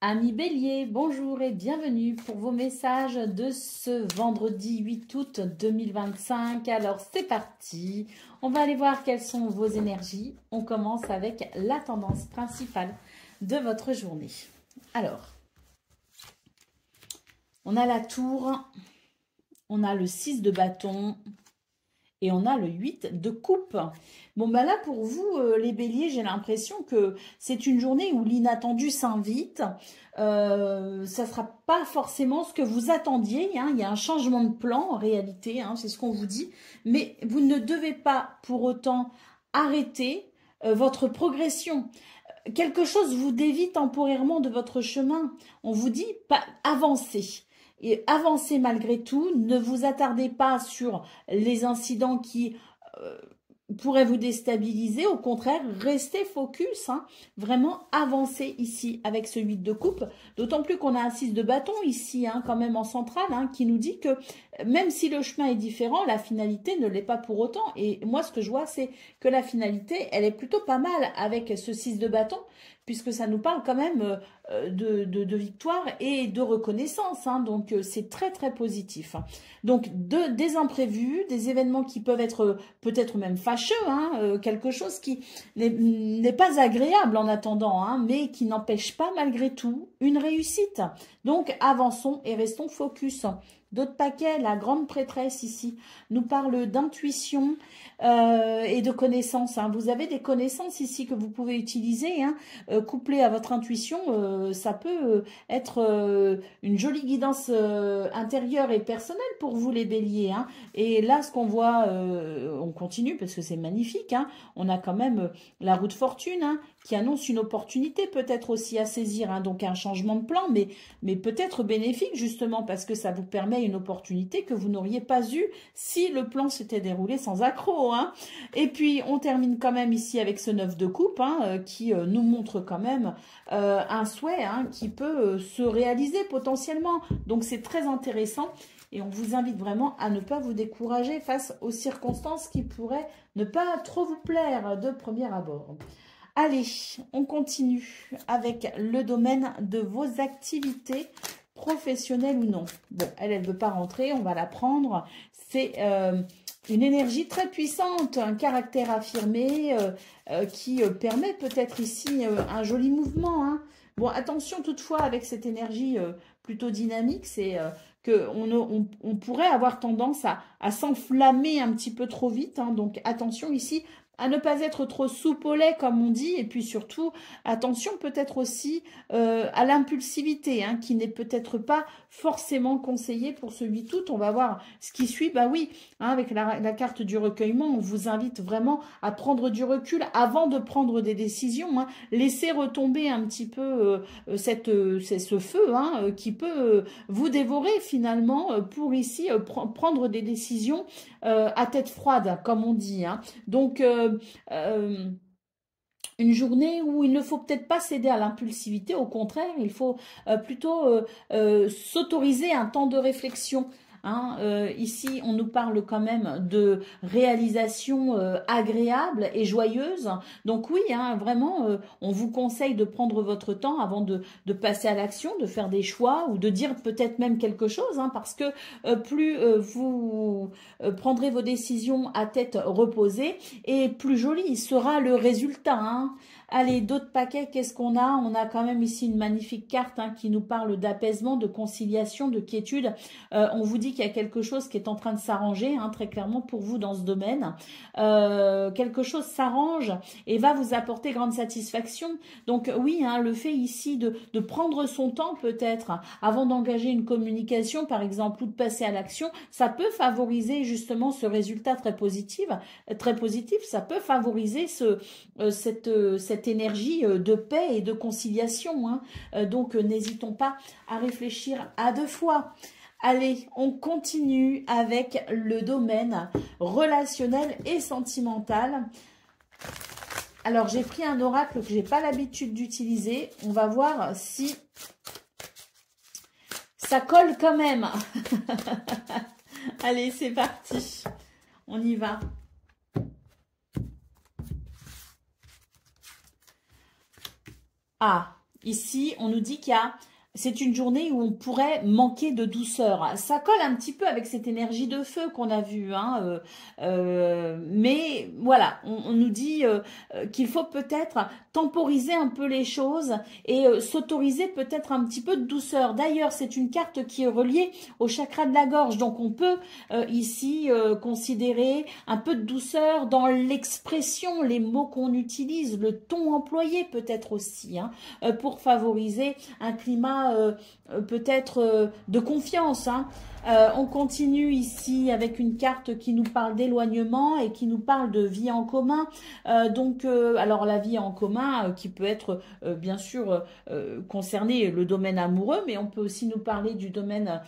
Amis Bélier, bonjour et bienvenue pour vos messages de ce vendredi 8 août 2025. Alors c'est parti, on va aller voir quelles sont vos énergies. On commence avec la tendance principale de votre journée. Alors, on a la tour, on a le 6 de bâton et on a le 8 de coupe. Bon, ben là, pour vous, les béliers, j'ai l'impression que c'est une journée où l'inattendu s'invite. Ça ne sera pas forcément ce que vous attendiez. Hein. Il y a un changement de plan, en réalité, hein, c'est ce qu'on vous dit. Mais vous ne devez pas, pour autant, arrêter votre progression. Quelque chose vous dévie temporairement de votre chemin. On vous dit, pas avancez. Et avancez malgré tout, ne vous attardez pas sur les incidents qui pourraient vous déstabiliser. Au contraire, restez focus, hein, vraiment avancez ici avec ce 8 de coupe. D'autant plus qu'on a un 6 de bâton ici, hein, quand même en centrale, hein, qui nous dit que même si le chemin est différent, la finalité ne l'est pas pour autant. Et moi, ce que je vois, c'est que la finalité, elle est plutôt pas mal avec ce 6 de bâton, puisque ça nous parle quand même de victoire et de reconnaissance. Hein, donc, c'est très, très positif. Donc, des imprévus, des événements qui peuvent être peut-être même fâcheux, hein, quelque chose qui n'est pas agréable en attendant, hein, mais qui n'empêche pas malgré tout une réussite. Donc, avançons et restons focus. D'autres paquets, la grande prêtresse ici, nous parle d'intuition et de connaissances. Hein. Vous avez des connaissances ici que vous pouvez utiliser, hein, couplées à votre intuition. Ça peut être une jolie guidance intérieure et personnelle pour vous les béliers. Hein. Et là, ce qu'on voit, on continue parce que c'est magnifique. Hein. On a quand même la roue de fortune hein, qui annonce une opportunité peut-être aussi à saisir. Hein. Donc un changement de plan, mais peut-être bénéfique justement parce que ça vous permet une opportunité que vous n'auriez pas eue si le plan s'était déroulé sans accroc. Hein. Et puis, on termine quand même ici avec ce 9 de coupe hein, qui nous montre quand même un souhait hein, qui peut se réaliser potentiellement. Donc, c'est très intéressant et on vous invite vraiment à ne pas vous décourager face aux circonstances qui pourraient ne pas trop vous plaire de premier abord. Allez, on continue avec le domaine de vos activités professionnelles ou non. Bon, elle ne veut pas rentrer, on va la prendre. C'est une énergie très puissante, un caractère affirmé qui permet peut-être ici un joli mouvement. Hein. Bon, attention toutefois avec cette énergie plutôt dynamique, c'est qu'on pourrait avoir tendance à s'enflammer un petit peu trop vite. Hein. Donc attention ici à ne pas être trop soupe au lait comme on dit et puis surtout attention peut-être aussi à l'impulsivité hein, qui n'est peut-être pas forcément conseillée pour ce 8 août. On va voir ce qui suit. Bah oui, hein, avec la carte du recueillement, on vous invite vraiment à prendre du recul avant de prendre des décisions. Hein. Laissez retomber un petit peu ce feu hein, qui peut vous dévorer finalement pour ici prendre des décisions à tête froide comme on dit. Hein. Donc une journée où il ne faut peut-être pas céder à l'impulsivité, au contraire, il faut plutôt s'autoriser un temps de réflexion. Hein, ici, on nous parle quand même de réalisation agréable et joyeuse. Donc oui, hein, vraiment, on vous conseille de prendre votre temps avant de passer à l'action, de faire des choix ou de dire peut-être même quelque chose, hein, parce que plus vous prendrez vos décisions à tête reposée et plus joli sera le résultat. Hein. Allez, d'autres paquets, qu'est-ce qu'on a? On a quand même ici une magnifique carte hein, qui nous parle d'apaisement, de conciliation, de quiétude. On vous dit qu'il y a quelque chose qui est en train de s'arranger, hein, très clairement pour vous dans ce domaine. Quelque chose s'arrange et va vous apporter grande satisfaction. Donc oui, hein, le fait ici de prendre son temps peut-être avant d'engager une communication, par exemple, ou de passer à l'action, ça peut favoriser justement ce résultat très positif. Ça peut favoriser cette énergie de paix et de conciliation. Hein. Donc, n'hésitons pas à réfléchir à deux fois. Allez, on continue avec le domaine relationnel et sentimental. Alors, j'ai pris un oracle que je n'ai pas l'habitude d'utiliser. On va voir si ça colle quand même. Allez, c'est parti. On y va. Ah, ici, on nous dit qu'il y a... C'est une journée où on pourrait manquer de douceur. Ça colle un petit peu avec cette énergie de feu qu'on a vue. Hein, mais voilà, on nous dit qu'il faut peut-être temporiser un peu les choses et s'autoriser peut-être un petit peu de douceur. D'ailleurs, c'est une carte qui est reliée au chakra de la gorge. Donc, on peut ici considérer un peu de douceur dans l'expression, les mots qu'on utilise, le ton employé peut-être aussi, hein, pour favoriser un climat peut-être de confiance. Hein. On continue ici avec une carte qui nous parle d'éloignement et qui nous parle de vie en commun. Alors la vie en commun qui peut être bien sûr concerner le domaine amoureux, mais on peut aussi nous parler du domaine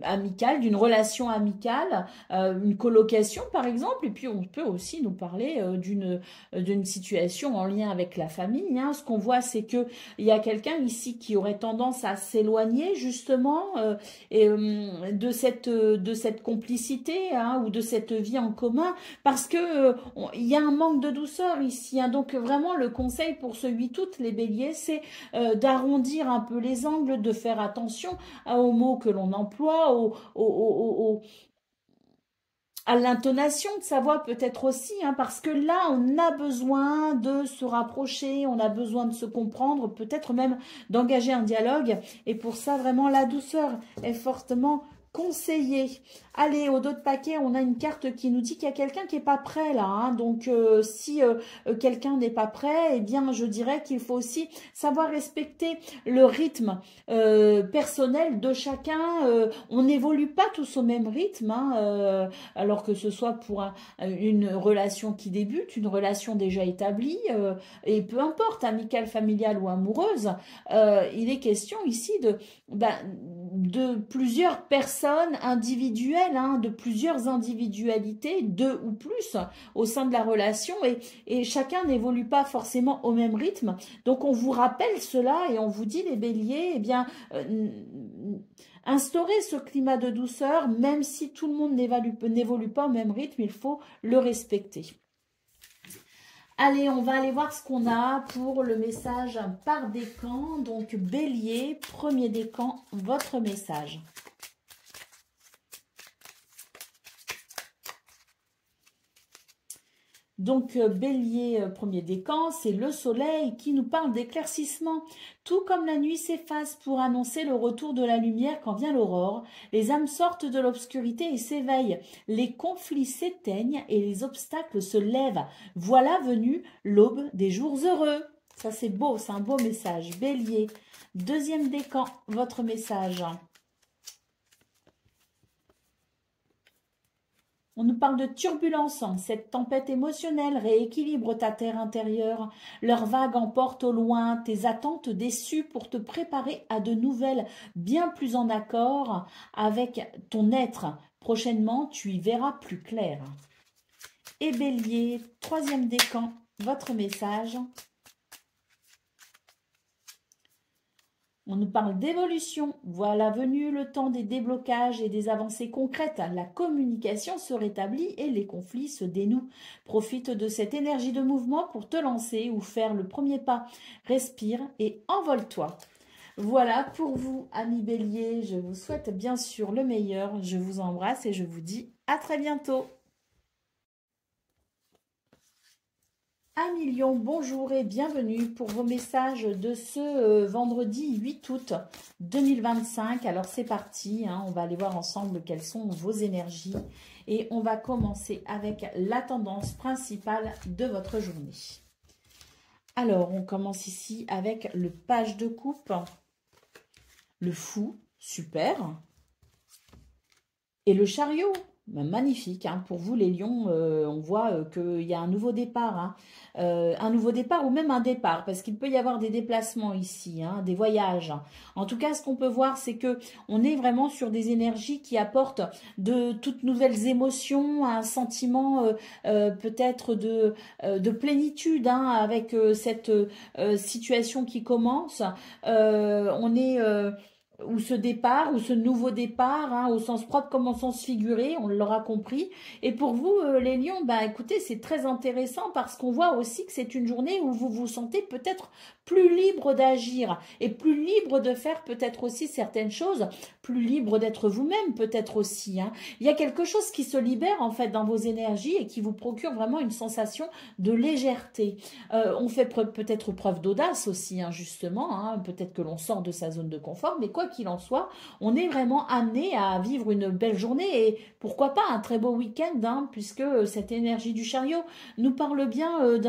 amical, d'une relation amicale, une colocation par exemple, et puis on peut aussi nous parler d'une situation en lien avec la famille. Hein. Ce qu'on voit, c'est que il y a quelqu'un ici qui aurait tendance à s'éloigner justement de cette complicité, hein, ou de cette vie en commun, parce que il y a un manque de douceur ici. Hein. Donc vraiment le conseil pour ce 8 août, les béliers, c'est d'arrondir un peu les angles, de faire attention aux mots que l'on emploie, à l'intonation de sa voix peut-être aussi, hein, parce que là, on a besoin de se rapprocher, on a besoin de se comprendre, peut-être même d'engager un dialogue. Et pour ça, vraiment, la douceur est fortement conseillée. Allez, au dos de paquet, on a une carte qui nous dit qu'il y a quelqu'un qui n'est pas prêt là. Hein. Donc, si quelqu'un n'est pas prêt, eh bien, je dirais qu'il faut aussi savoir respecter le rythme personnel de chacun. On n'évolue pas tous au même rythme, hein, alors que ce soit pour une relation qui débute, une relation déjà établie, et peu importe, amicale, familiale ou amoureuse, il est question ici de plusieurs personnes individuelles, hein, de plusieurs individualités, deux ou plus au sein de la relation, et chacun n'évolue pas forcément au même rythme. Donc on vous rappelle cela et on vous dit, les béliers, eh bien, instaurer ce climat de douceur, même si tout le monde n'évolue pas au même rythme, il faut le respecter. Allez, on va aller voir ce qu'on a pour le message par décan. Donc, bélier, premier décan, votre message. Donc, bélier, premier décan, c'est le soleil qui nous parle d'éclaircissement. Tout comme la nuit s'efface pour annoncer le retour de la lumière quand vient l'aurore, les âmes sortent de l'obscurité et s'éveillent. Les conflits s'éteignent et les obstacles se lèvent. Voilà venue l'aube des jours heureux. Ça, c'est beau, c'est un beau message. Bélier, deuxième décan, votre message. On nous parle de turbulence. Cette tempête émotionnelle rééquilibre ta terre intérieure. Leurs vagues emportent au loin tes attentes déçues pour te préparer à de nouvelles bien plus en accord avec ton être. Prochainement, tu y verras plus clair. Et bélier, troisième décan, votre message. On nous parle d'évolution. Voilà venu le temps des déblocages et des avancées concrètes. La communication se rétablit et les conflits se dénouent. Profite de cette énergie de mouvement pour te lancer ou faire le premier pas. Respire et envole-toi. Voilà pour vous, amis béliers. Je vous souhaite bien sûr le meilleur. Je vous embrasse et je vous dis à très bientôt. Amis Lion, bonjour et bienvenue pour vos messages de ce vendredi 8 août 2025. Alors c'est parti, hein, on va aller voir ensemble quelles sont vos énergies et on va commencer avec la tendance principale de votre journée. Alors on commence ici avec le page de coupe, le fou, super, et le chariot. Magnifique, hein. Pour vous les lions, on voit qu'il y a un nouveau départ, hein. Un nouveau départ ou même un départ, parce qu'il peut y avoir des déplacements ici, hein, des voyages. En tout cas, ce qu'on peut voir, c'est que on est vraiment sur des énergies qui apportent de toutes nouvelles émotions, un sentiment peut-être de plénitude, hein, avec cette situation qui commence. On est ou ce départ, ou ce nouveau départ, hein, au sens propre comme au sens figuré, on l'aura compris. Et pour vous, les lions, bah écoutez, c'est très intéressant parce qu'on voit aussi que c'est une journée où vous vous sentez peut-être plus libre d'agir et plus libre de faire peut-être aussi certaines choses, plus libre d'être vous-même peut-être aussi, hein. Il y a quelque chose qui se libère en fait dans vos énergies et qui vous procure vraiment une sensation de légèreté. On fait peut-être preuve d'audace aussi, hein, justement, hein, peut-être que l'on sort de sa zone de confort, mais quoi qu'il en soit, on est vraiment amené à vivre une belle journée et pourquoi pas un très beau week-end, hein, puisque cette énergie du chariot nous parle bien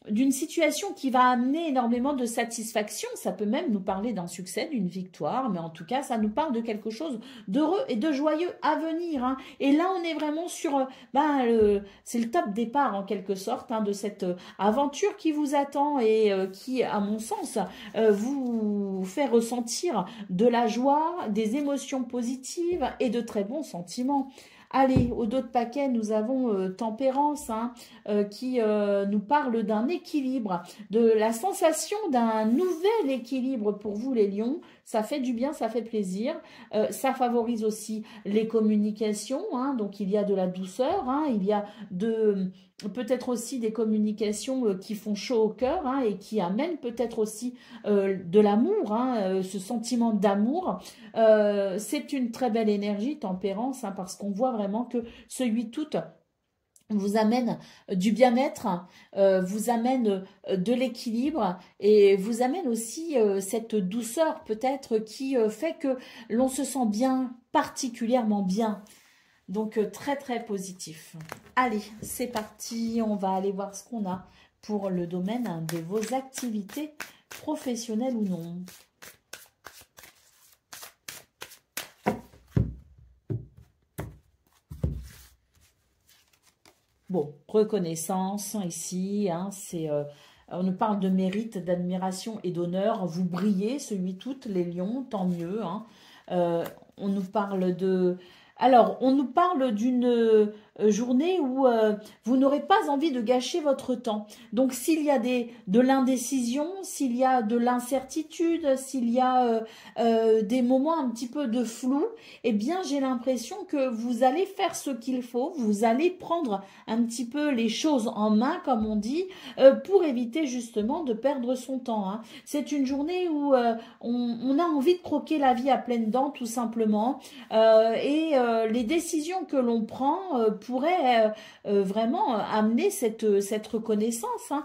d'une situation qui va amener énormément de satisfaction. Ça peut même nous parler d'un succès, d'une victoire, mais en tout cas, ça nous parle de quelque chose d'heureux et de joyeux à venir, hein. Et là, on est vraiment sur, c'est le top départ en quelque sorte, hein, de cette aventure qui vous attend et qui, à mon sens, vous fait ressentir de la joie, des émotions positives et de très bons sentiments. Allez, au dos de paquet, nous avons Tempérance, hein, qui nous parle d'un équilibre, de la sensation d'un nouvel équilibre pour vous les lions. Ça fait du bien, ça fait plaisir. Ça favorise aussi les communications, hein, donc il y a de la douceur, hein, il y a peut-être aussi des communications qui font chaud au cœur, hein, et qui amènent peut-être aussi de l'amour, hein, ce sentiment d'amour. C'est une très belle énergie, Tempérance, hein, parce qu'on voit vraiment que ce 8 août vous amène du bien-être, vous amène de l'équilibre et vous amène aussi cette douceur peut-être qui fait que l'on se sent bien, particulièrement bien. Donc très très positif. Allez, c'est parti, on va aller voir ce qu'on a pour le domaine, hein, de vos activités professionnelles ou non. Bon, reconnaissance ici, hein, on nous parle de mérite, d'admiration et d'honneur. Vous brillez ce 8 août, les lions, tant mieux, hein. On nous parle de... Alors, on nous parle d'une journée où vous n'aurez pas envie de gâcher votre temps. Donc, s'il y a de l'indécision, s'il y a de l'incertitude, s'il y a des moments un petit peu de flou, eh bien, j'ai l'impression que vous allez faire ce qu'il faut, vous allez prendre un petit peu les choses en main, comme on dit, pour éviter justement de perdre son temps, hein. C'est une journée où on a envie de croquer la vie à pleines dents, tout simplement, et les décisions que l'on prend pourraient vraiment amener cette reconnaissance, hein.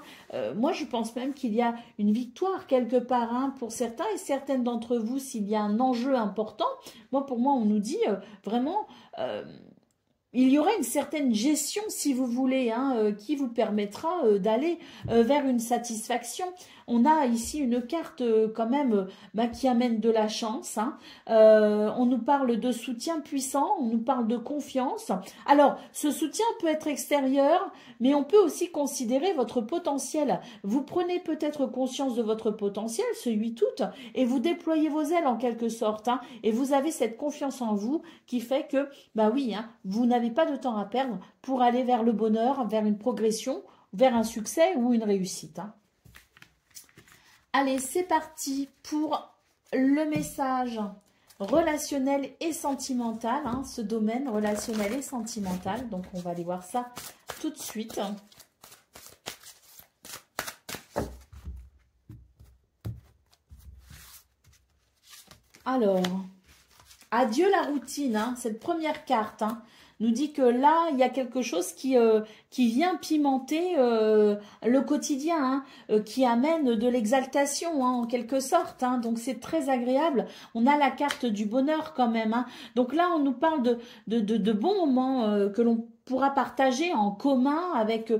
Moi, je pense même qu'il y a une victoire quelque part, hein, pour certains et certaines d'entre vous, s'il y a un enjeu important. Pour moi, on nous dit vraiment... il y aura une certaine gestion, si vous voulez, hein, qui vous permettra d'aller vers une satisfaction. On a ici une carte quand même qui amène de la chance, hein. On nous parle de soutien puissant, on nous parle de confiance. Alors, ce soutien peut être extérieur, mais on peut aussi considérer votre potentiel. Vous prenez peut-être conscience de votre potentiel ce 8 août et vous déployez vos ailes en quelque sorte, hein, et vous avez cette confiance en vous qui fait que, oui, hein, vous n'avez pas de temps à perdre pour aller vers le bonheur, vers une progression, vers un succès ou une réussite, hein. Allez, c'est parti pour le message relationnel et sentimental, hein, ce domaine relationnel et sentimental. Donc, on va aller voir ça tout de suite. Alors, adieu la routine, hein, cette première carte, hein, nous dit que là, il y a quelque chose qui vient pimenter le quotidien, hein, qui amène de l'exaltation, hein, en quelque sorte, hein. Donc, c'est très agréable. On a la carte du bonheur quand même, hein. Donc là, on nous parle de bons moments que l'on pourra partager en commun avec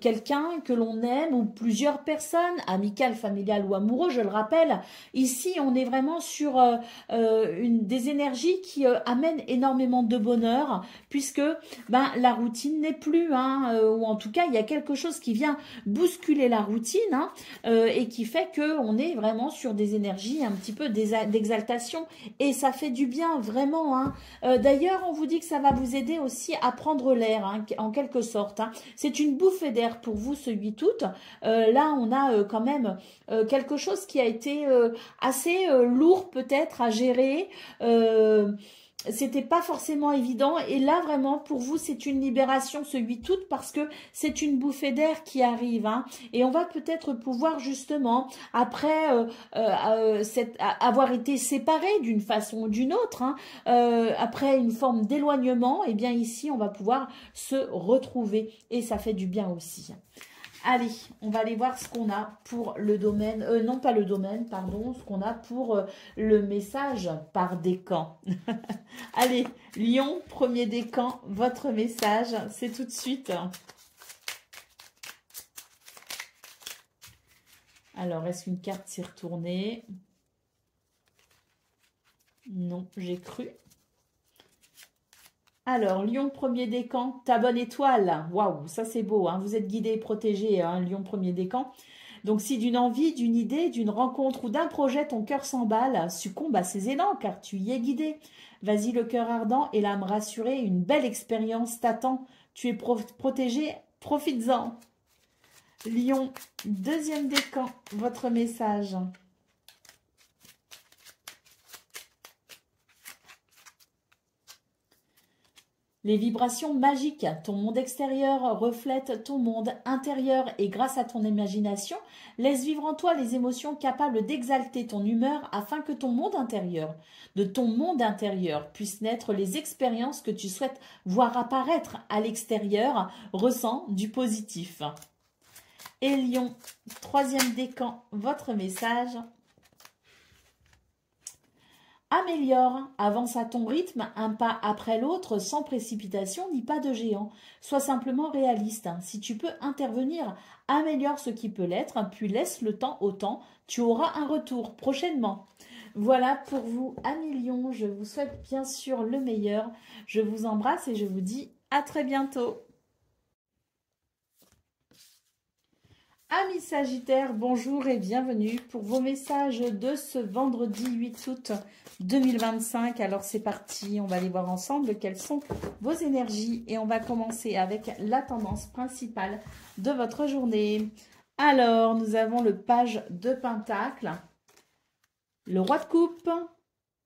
quelqu'un que l'on aime ou plusieurs personnes, amical, familial ou amoureux, je le rappelle. Ici, on est vraiment sur des énergies qui amènent énormément de bonheur, puisque la routine n'est plus, hein, ou en tout cas, il y a quelque chose qui vient bousculer la routine, hein, et qui fait qu'on est vraiment sur des énergies un petit peu d'exaltation, et ça fait du bien, vraiment, hein. D'ailleurs, on vous dit que ça va vous aider aussi à prendre prendre l'air, hein, en quelque sorte. Hein. C'est une bouffée d'air pour vous ce 8 août. Là, on a quand même quelque chose qui a été assez lourd peut-être à gérer. C'était pas forcément évident et là vraiment pour vous c'est une libération ce 8 août parce que c'est une bouffée d'air qui arrive hein, et on va peut-être pouvoir justement après avoir été séparés d'une façon ou d'une autre hein, après une forme d'éloignement et bien ici on va pouvoir se retrouver et ça fait du bien aussi. Allez, on va aller voir ce qu'on a pour le domaine, non pas le domaine, pardon, ce qu'on a pour le message par décan. Allez, Lion, premier décan, votre message, c'est tout de suite. Alors, est-ce qu'une carte s'est retournée? Non, j'ai cru. Alors, Lion, premier décan, ta bonne étoile. Waouh, ça c'est beau, hein. Vous êtes guidé et protégé, hein, Lion, premier décan. Donc, si d'une envie, d'une idée, d'une rencontre ou d'un projet, ton cœur s'emballe, succombe à ses élans, car tu y es guidé. Vas-y, le cœur ardent et l'âme rassurée, une belle expérience t'attend. Tu es protégé, profites-en. Lion, deuxième décan, votre message. Les vibrations magiques, ton monde extérieur reflète ton monde intérieur et grâce à ton imagination, laisse vivre en toi les émotions capables d'exalter ton humeur afin que ton monde intérieur, de ton monde intérieur, puisse naître les expériences que tu souhaites voir apparaître à l'extérieur, ressens du positif. Et Lion, troisième décan, votre message. Améliore, avance à ton rythme, un pas après l'autre, sans précipitation ni pas de géant. Sois simplement réaliste. Si tu peux intervenir, améliore ce qui peut l'être, puis laisse le temps au temps. Tu auras un retour prochainement. Voilà pour vous, amis Lions. Je vous souhaite bien sûr le meilleur. Je vous embrasse et je vous dis à très bientôt. Amis Sagittaires, bonjour et bienvenue pour vos messages de ce vendredi 8 août 2025. Alors c'est parti, on va aller voir ensemble quelles sont vos énergies et on va commencer avec la tendance principale de votre journée. Alors, nous avons le page de Pentacle, le roi de coupe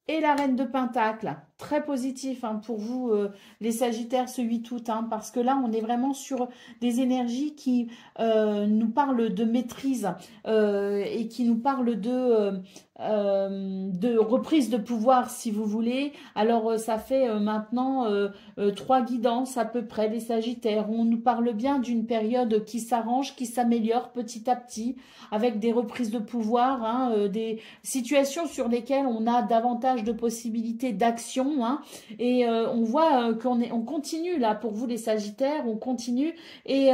et la reine de Pentacle. Très positif hein, pour vous les Sagittaires ce 8 août hein, parce que là on est vraiment sur des énergies qui nous parlent de maîtrise et qui nous parlent de reprise de pouvoir si vous voulez. Alors ça fait maintenant 3 guidances à peu près les Sagittaires. On nous parle bien d'une période qui s'arrange, qui s'améliore petit à petit avec des reprises de pouvoir, hein, des situations sur lesquelles on a davantage de possibilités d'action. Hein, et on voit qu'on continue là pour vous les Sagittaires, on continue et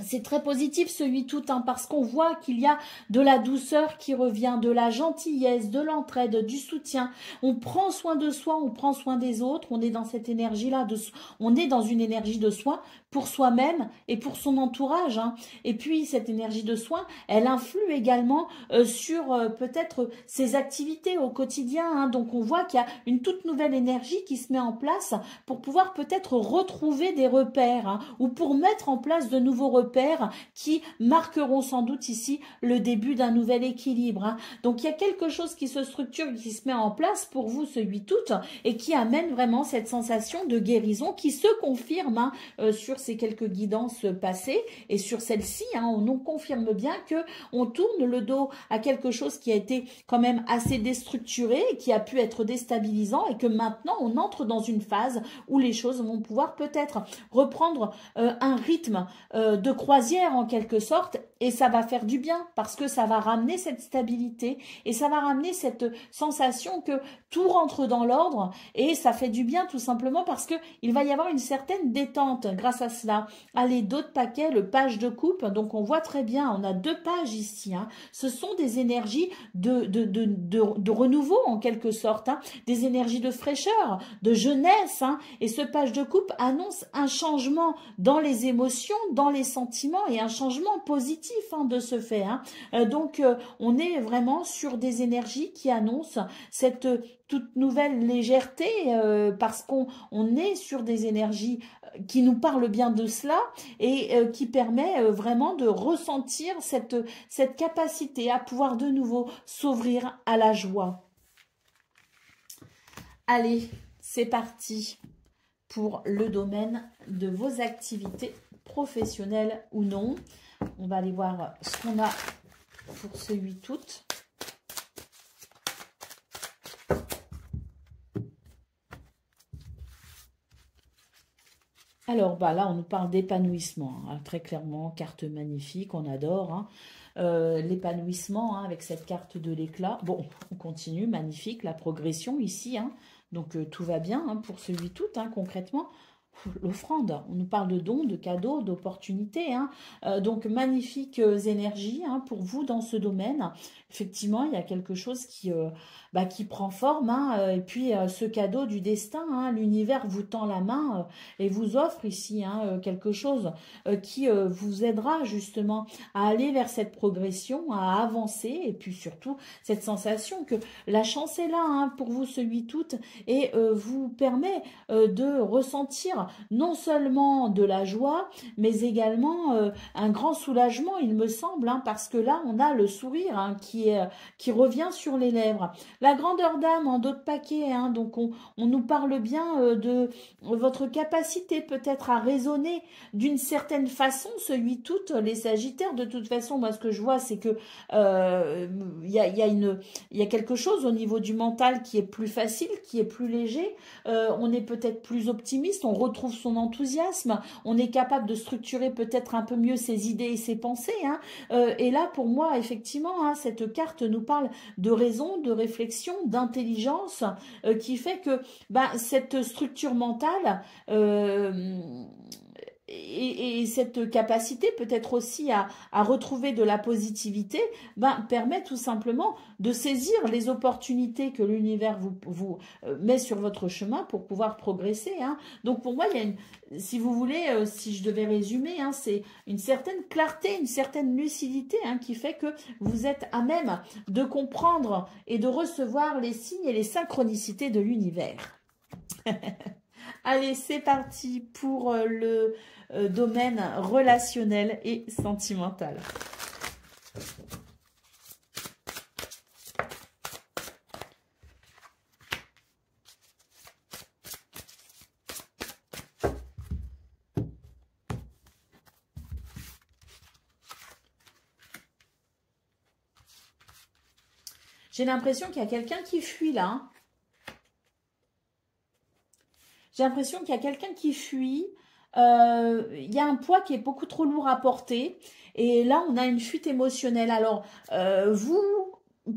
c'est très positif ce 8 août hein, parce qu'on voit qu'il y a de la douceur qui revient, de la gentillesse, de l'entraide, du soutien. On prend soin de soi, on prend soin des autres, on est dans cette énergie-là, on est dans une énergie de soin pour soi-même et pour son entourage. Hein. Et puis cette énergie de soin, elle influe également sur peut-être ses activités au quotidien. Hein. Donc on voit qu'il y a une toute nouvelle énergie qui se met en place pour pouvoir peut-être retrouver des repères hein, ou pour mettre en place de nouveaux repères qui marqueront sans doute ici le début d'un nouvel équilibre. Hein. Donc il y a quelque chose qui se structure, qui se met en place pour vous ce 8 août et qui amène vraiment cette sensation de guérison qui se confirme hein, sur ces quelques guidances passées et sur celle-ci, hein, on nous confirme bien que on tourne le dos à quelque chose qui a été quand même assez déstructuré, qui a pu être déstabilisant et que maintenant on entre dans une phase où les choses vont pouvoir peut-être reprendre un rythme de croisière en quelque sorte et ça va faire du bien parce que ça va ramener cette stabilité et ça va ramener cette sensation que tout rentre dans l'ordre et ça fait du bien tout simplement parce que il va y avoir une certaine détente grâce à cela. Allez, d'autres paquets, le page de coupe, donc on voit très bien, on a 2 pages ici, hein. Ce sont des énergies de renouveau en quelque sorte, hein. Des énergies de fraîcheur, de jeunesse, hein. Et ce page de coupe annonce un changement dans les émotions, dans les sentiments ressentiment et un changement positif de ce fait. Donc, on est vraiment sur des énergies qui annoncent cette toute nouvelle légèreté parce qu'on est sur des énergies qui nous parlent bien de cela et qui permet vraiment de ressentir cette capacité à pouvoir de nouveau s'ouvrir à la joie. Allez, c'est parti pour le domaine de vos activités professionnelles ou non. On va aller voir ce qu'on a pour ce 8 août. Alors, là, on nous parle d'épanouissement, très clairement, carte magnifique, on adore. L'épanouissement avec cette carte de l'éclat. Bon, on continue, magnifique, la progression ici. Donc, tout va bien pour ce 8 août, concrètement. L'offrande, on nous parle de dons, de cadeaux, d'opportunités. Donc, magnifiques énergies pour vous dans ce domaine. Effectivement, il y a quelque chose qui prend forme. Et puis, ce cadeau du destin, l'univers vous tend la main et vous offre ici quelque chose qui vous aidera justement à aller vers cette progression, à avancer. Et puis surtout, cette sensation que la chance est là pour vous ce 8 août et vous permet de ressentir non seulement de la joie, mais également un grand soulagement, il me semble, parce que là, on a le sourire qui revient sur les lèvres. La grandeur d'âme en d'autres paquets, donc on nous parle bien de votre capacité peut-être à raisonner d'une certaine façon ce 8 août, les Sagittaires. De toute façon, moi, ce que je vois, c'est que il y a quelque chose au niveau du mental qui est plus facile, qui est plus léger. On est peut-être plus optimiste, on retrouve son enthousiasme, on est capable de structurer peut-être un peu mieux ses idées et ses pensées. Et là, pour moi, effectivement, cette carte nous parle de raison, de réflexion, d'intelligence, qui fait que cette structure mentale et cette capacité peut-être aussi à retrouver de la positivité permet tout simplement de saisir les opportunités que l'univers vous met sur votre chemin pour pouvoir progresser. Donc pour moi, il y a si vous voulez, si je devais résumer, c'est une certaine clarté, une certaine lucidité qui fait que vous êtes à même de comprendre et de recevoir les signes et les synchronicités de l'univers. Allez, c'est parti pour le domaine relationnel et sentimental. J'ai l'impression qu'il y a quelqu'un qui fuit là. J'ai l'impression qu'il y a quelqu'un qui fuit. Il y a un poids qui est beaucoup trop lourd à porter. Et là, on a une fuite émotionnelle. Alors, vous,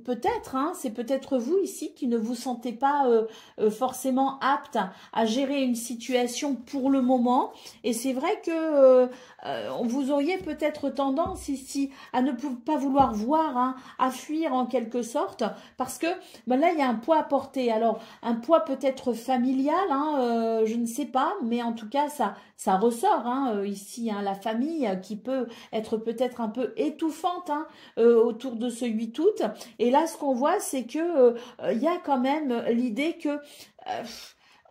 peut-être, c'est peut-être vous ici qui ne vous sentez pas forcément apte à gérer une situation pour le moment. Et c'est vrai que vous auriez peut-être tendance ici à ne pas vouloir voir, à fuir en quelque sorte, parce que là, il y a un poids à porter. Alors, un poids peut-être familial, je ne sais pas, mais en tout cas, ça ressort ici, la famille qui peut être peut-être un peu étouffante autour de ce 8 août. Et là, ce qu'on voit, c'est que il y a quand même l'idée que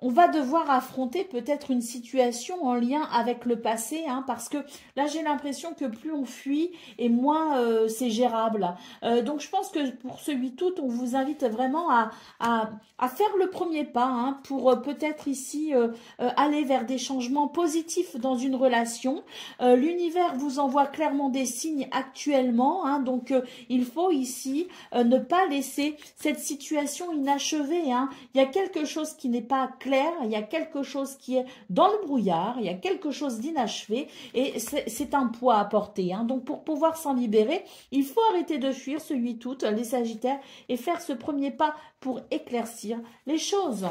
on va devoir affronter peut-être une situation en lien avec le passé, parce que là, j'ai l'impression que plus on fuit et moins c'est gérable. Donc, je pense que pour ce 8 août, on vous invite vraiment à faire le premier pas pour peut-être ici aller vers des changements positifs dans une relation. L'univers vous envoie clairement des signes actuellement, donc il faut ici ne pas laisser cette situation inachevée. Il y a quelque chose qui n'est pas clair, il y a quelque chose qui est dans le brouillard, il y a quelque chose d'inachevé et c'est un poids à porter. Donc pour pouvoir s'en libérer, il faut arrêter de fuir ce 8 août, les Sagittaires, et faire ce premier pas pour éclaircir les choses.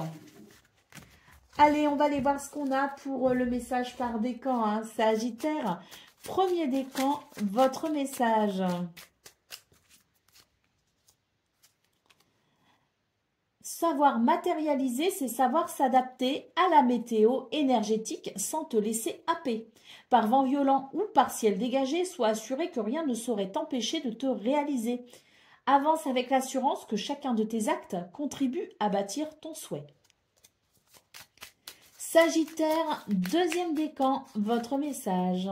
Allez, on va aller voir ce qu'on a pour le message par décan, Sagittaire. Premier décan, votre message. savoir matérialiser, c'est savoir s'adapter à la météo énergétique sans te laisser happer. Par vent violent ou par ciel dégagé, sois assuré que rien ne saurait t'empêcher de te réaliser. Avance avec l'assurance que chacun de tes actes contribue à bâtir ton souhait. Sagittaire, deuxième décan, votre message.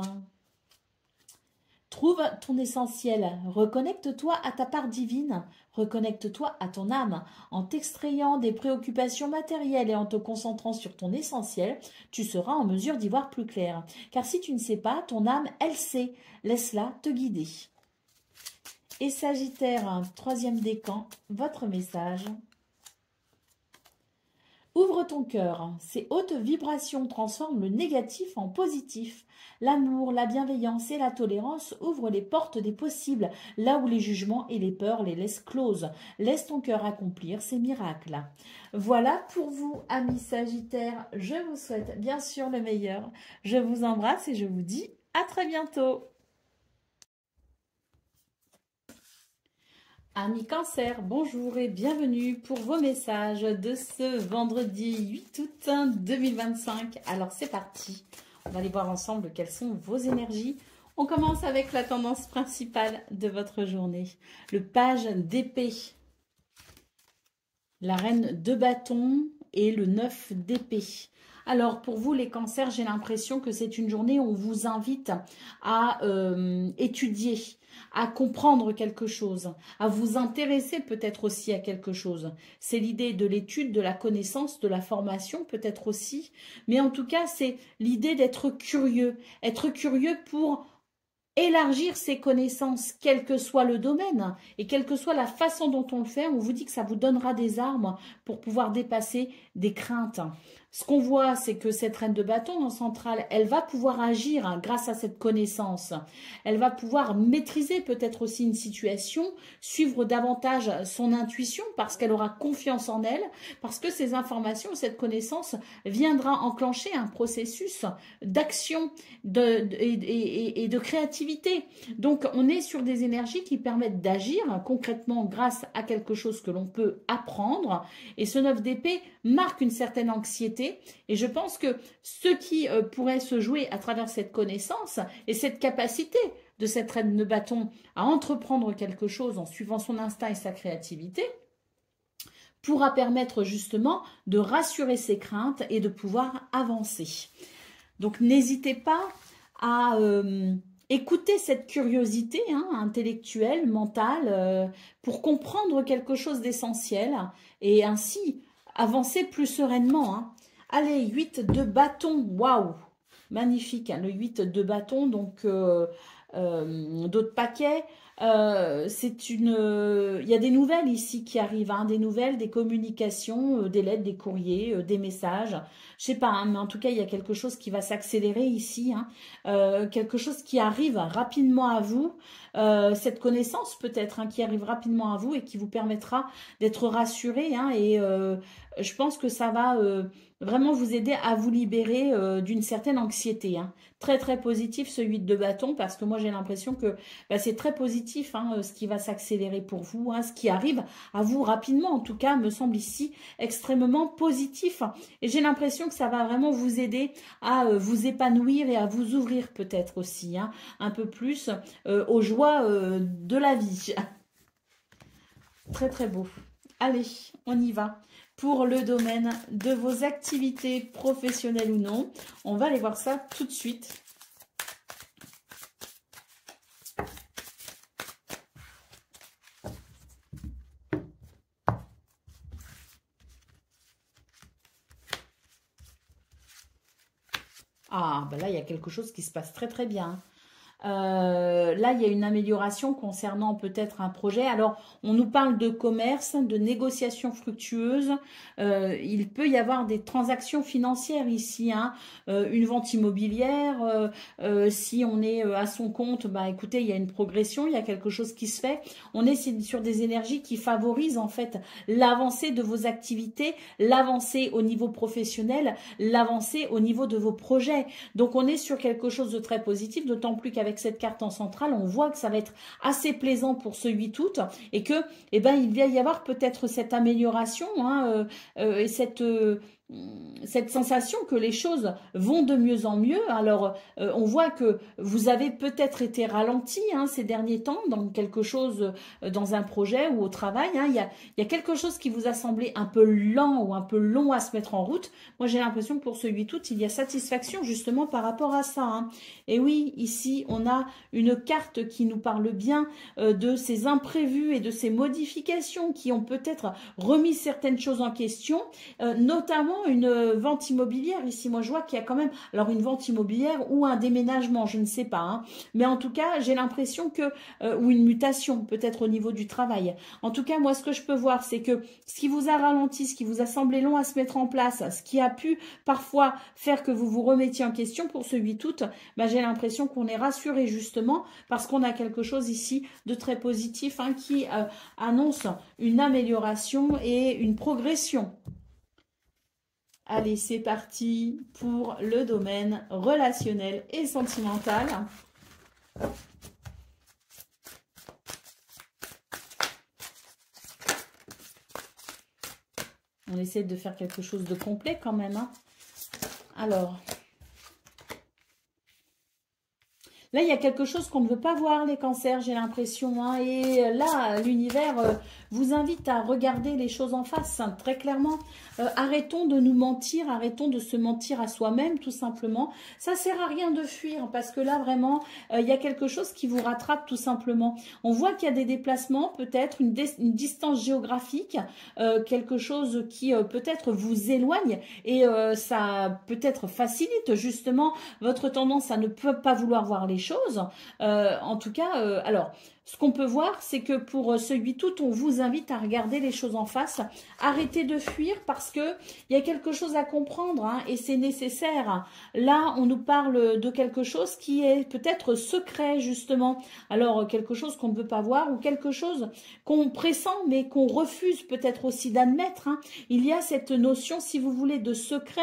Trouve ton essentiel, reconnecte-toi à ta part divine, reconnecte-toi à ton âme. En t'extrayant des préoccupations matérielles et en te concentrant sur ton essentiel, tu seras en mesure d'y voir plus clair. Car si tu ne sais pas, ton âme, elle sait, laisse-la te guider. Et Sagittaire, troisième décan, votre message. Ouvre ton cœur. Ces hautes vibrations transforment le négatif en positif. L'amour, la bienveillance et la tolérance ouvrent les portes des possibles, là où les jugements et les peurs les laissent closes. Laisse ton cœur accomplir ses miracles. Voilà pour vous, amis Sagittaires. Je vous souhaite bien sûr le meilleur. Je vous embrasse et je vous dis à très bientôt. Amis Cancer, bonjour et bienvenue pour vos messages de ce vendredi 8 août 2025. Alors c'est parti, on va aller voir ensemble quelles sont vos énergies. On commence avec la tendance principale de votre journée. Le page d'épée, la reine de bâton et le 9 d'épée. Alors, pour vous, les cancers, j'ai l'impression que c'est une journée où on vous invite à étudier, à comprendre quelque chose, à vous intéresser peut-être aussi à quelque chose. C'est l'idée de l'étude, de la connaissance, de la formation peut-être aussi. Mais en tout cas, c'est l'idée d'être curieux pour élargir ses connaissances, quel que soit le domaine et quelle que soit la façon dont on le fait. On vous dit que ça vous donnera des armes pour pouvoir dépasser des craintes. Ce qu'on voit, c'est que cette reine de bâton en centrale, elle va pouvoir agir grâce à cette connaissance. Elle va pouvoir maîtriser peut-être aussi une situation, suivre davantage son intuition parce qu'elle aura confiance en elle, parce que ces informations, cette connaissance viendra enclencher un processus d'action et de créativité. Donc, on est sur des énergies qui permettent d'agir concrètement grâce à quelque chose que l'on peut apprendre. Et ce 9 d'épée marque une certaine anxiété. Et je pense que ce qui pourrait se jouer à travers cette connaissance et cette capacité de cette reine de bâton à entreprendre quelque chose en suivant son instinct et sa créativité pourra permettre justement de rassurer ses craintes et de pouvoir avancer. Donc n'hésitez pas à écouter cette curiosité intellectuelle, mentale, pour comprendre quelque chose d'essentiel et ainsi avancer plus sereinement. Allez, 8 de bâton, waouh, magnifique, le 8 de bâton, donc d'autres paquets. Il y a des nouvelles ici qui arrivent, des nouvelles, des communications, des lettres, des courriers, des messages. Je sais pas, mais en tout cas, il y a quelque chose qui va s'accélérer ici, quelque chose qui arrive rapidement à vous, cette connaissance peut-être qui arrive rapidement à vous et qui vous permettra d'être rassuré, et je pense que ça va vraiment vous aider à vous libérer d'une certaine anxiété. Très très positif ce 8 de bâton parce que moi j'ai l'impression que c'est très positif ce qui va s'accélérer pour vous, ce qui arrive à vous rapidement en tout cas me semble ici extrêmement positif et j'ai l'impression que ça va vraiment vous aider à vous épanouir et à vous ouvrir peut-être aussi un peu plus aux joies de la vie. Très très beau. Allez, on y va. Pour le domaine de vos activités professionnelles ou non, on va aller voir ça tout de suite. Ah, ben là, il y a quelque chose qui se passe très très bien. Là, il y a une amélioration concernant peut-être un projet. Alors, on nous parle de commerce, de négociations fructueuses. Il peut y avoir des transactions financières ici, une vente immobilière. Si on est à son compte, écoutez, il y a une progression, il y a quelque chose qui se fait. On est sur des énergies qui favorisent en fait l'avancée de vos activités, l'avancée au niveau professionnel, l'avancée au niveau de vos projets. Donc, on est sur quelque chose de très positif, d'autant plus qu'avec avec cette carte en centrale, on voit que ça va être assez plaisant pour ce 8 août et que, eh ben, il va y avoir peut-être cette amélioration hein, et cette sensation que les choses vont de mieux en mieux. Alors, on voit que vous avez peut-être été ralenti hein, ces derniers temps dans quelque chose, dans un projet ou au travail. Hein. Il y a quelque chose qui vous a semblé un peu lent ou un peu long à se mettre en route. Moi, j'ai l'impression que pour ce 8 août, il y a satisfaction justement par rapport à ça. Hein. Et oui, ici, on a une carte qui nous parle bien de ces imprévus et de ces modifications qui ont peut-être remis certaines choses en question, notamment une vente immobilière. Ici, moi, je vois qu'il y a quand même, alors une vente immobilière ou un déménagement, je ne sais pas. Hein. Mais en tout cas, j'ai l'impression que, ou une mutation, peut-être au niveau du travail. En tout cas, moi, ce que je peux voir, c'est que ce qui vous a ralenti, ce qui vous a semblé long à se mettre en place, ce qui a pu parfois faire que vous vous remettiez en question pour ce 8 août, ben, j'ai l'impression qu'on est rassuré justement parce qu'on a quelque chose ici de très positif hein, qui annonce une amélioration et une progression. Allez, c'est parti pour le domaine relationnel et sentimental. On essaie de faire quelque chose de complet quand même. Hein. Alors, là, il y a quelque chose qu'on ne veut pas voir, les cancers, j'ai l'impression. Hein, et là, l'univers vous invite à regarder les choses en face, hein, très clairement. Arrêtons de nous mentir, arrêtons de se mentir à soi-même, tout simplement. Ça sert à rien de fuir, parce que là, vraiment, il y a quelque chose qui vous rattrape, tout simplement. On voit qu'il y a des déplacements, peut-être une distance géographique, quelque chose qui peut-être vous éloigne, et ça peut-être facilite, justement, votre tendance à ne pas vouloir voir les choses. En tout cas, alors, ce qu'on peut voir, c'est que pour ce 8 août, on vous invite à regarder les choses en face. Arrêtez de fuir parce que il y a quelque chose à comprendre hein, et c'est nécessaire. Là, on nous parle de quelque chose qui est peut-être secret, justement. Alors, quelque chose qu'on ne veut pas voir ou quelque chose qu'on pressent mais qu'on refuse peut-être aussi d'admettre. Hein. Il y a cette notion, si vous voulez, de secret,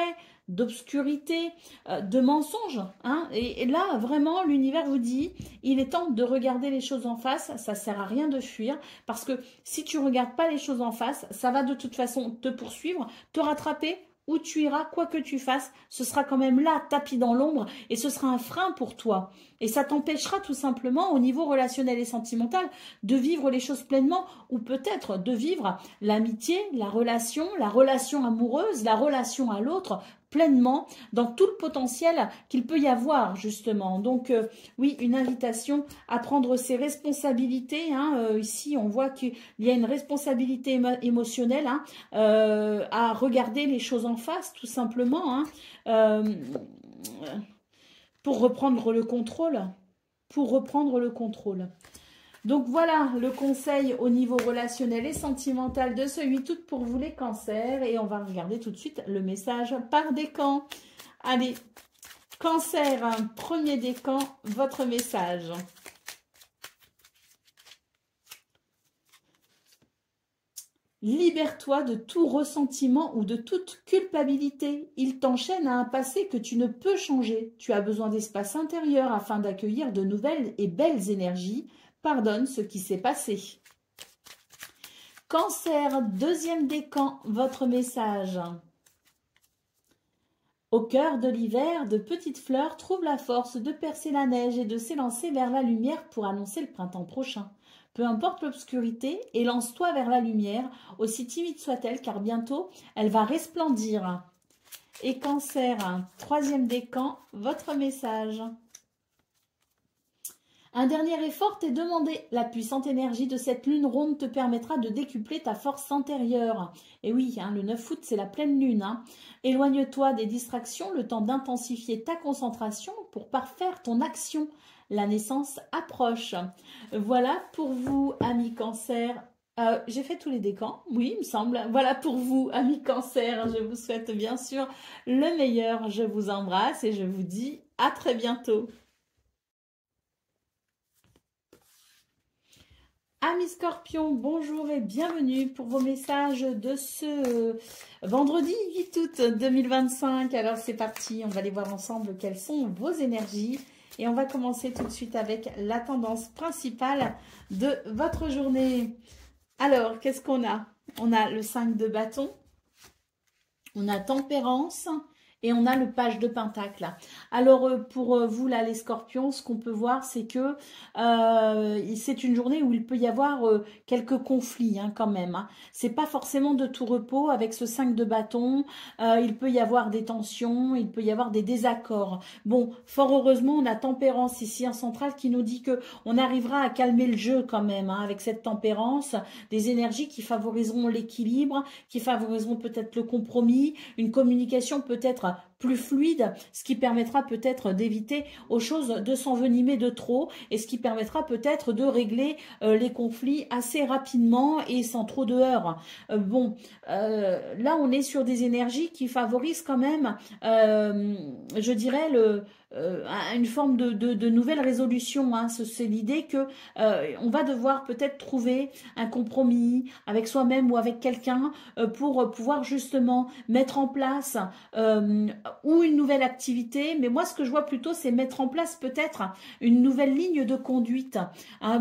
d'obscurité, de mensonge. Hein. Et là, vraiment, l'univers vous dit, il est temps de regarder les choses en face. Ça sert à rien de fuir parce que si tu regardes pas les choses en face, ça va de toute façon te poursuivre, te rattraper. Où tu iras, quoi que tu fasses, ce sera quand même là, tapis dans l'ombre, et ce sera un frein pour toi. Et ça t'empêchera tout simplement, au niveau relationnel et sentimental, de vivre les choses pleinement, ou peut-être de vivre l'amitié, la relation amoureuse, la relation à l'autre, pleinement, dans tout le potentiel qu'il peut y avoir, justement. Donc, oui, une invitation à prendre ses responsabilités. Hein. Ici, on voit qu'il y a une responsabilité émotionnelle, hein, à regarder les choses en face, tout simplement, hein, pour reprendre le contrôle. Pour reprendre le contrôle. Donc voilà le conseil au niveau relationnel et sentimental de ce 8 août pour vous les cancers. Et on va regarder tout de suite le message par décan. Allez, cancer, premier décan, votre message. Libère-toi de tout ressentiment ou de toute culpabilité. Il t'enchaîne à un passé que tu ne peux changer. Tu as besoin d'espace intérieur afin d'accueillir de nouvelles et belles énergies. Pardonne ce qui s'est passé. Cancer, deuxième décan, votre message. Au cœur de l'hiver, de petites fleurs trouvent la force de percer la neige et de s'élancer vers la lumière pour annoncer le printemps prochain. Peu importe l'obscurité, élance-toi vers la lumière, aussi timide soit-elle, car bientôt, elle va resplendir. Et Cancer, troisième décan, votre message. Un dernier effort t'est demandé. La puissante énergie de cette lune ronde te permettra de décupler ta force intérieure. Et oui, hein, le 9 août, c'est la pleine lune. Hein. Éloigne-toi des distractions, le temps d'intensifier ta concentration pour parfaire ton action. La naissance approche. Voilà pour vous, amis Cancer. J'ai fait tous les décans, oui, il me semble. Voilà pour vous, amis Cancer. Je vous souhaite bien sûr le meilleur. Je vous embrasse et je vous dis à très bientôt. Amis Scorpions, bonjour et bienvenue pour vos messages de ce vendredi 8 août 2025. Alors c'est parti, on va aller voir ensemble quelles sont vos énergies Et on va commencer tout de suite avec la tendance principale de votre journée. Alors, qu'est-ce qu'on a? On a le 5 de bâton, on a tempérance et on a le page de pentacle. Alors, pour vous, là, les scorpions, ce qu'on peut voir, c'est que c'est une journée où il peut y avoir quelques conflits, hein, quand même. Hein. C'est pas forcément de tout repos avec ce 5 de bâton. Il peut y avoir des tensions, il peut y avoir des désaccords. Bon, fort heureusement, on a tempérance ici en centrale qui nous dit que on arrivera à calmer le jeu quand même, hein, avec cette tempérance, des énergies qui favoriseront l'équilibre, qui favoriseront peut-être le compromis, une communication peut-être plus fluide, ce qui permettra peut-être d'éviter aux choses de s'envenimer de trop et ce qui permettra peut-être de régler les conflits assez rapidement et sans trop de heurts. Là on est sur des énergies qui favorisent quand même, je dirais, une forme de nouvelle résolution. Hein. C'est l'idée que on va devoir peut-être trouver un compromis avec soi-même ou avec quelqu'un pour pouvoir justement mettre en place ou une nouvelle activité. Mais moi, ce que je vois plutôt, c'est mettre en place peut-être une nouvelle ligne de conduite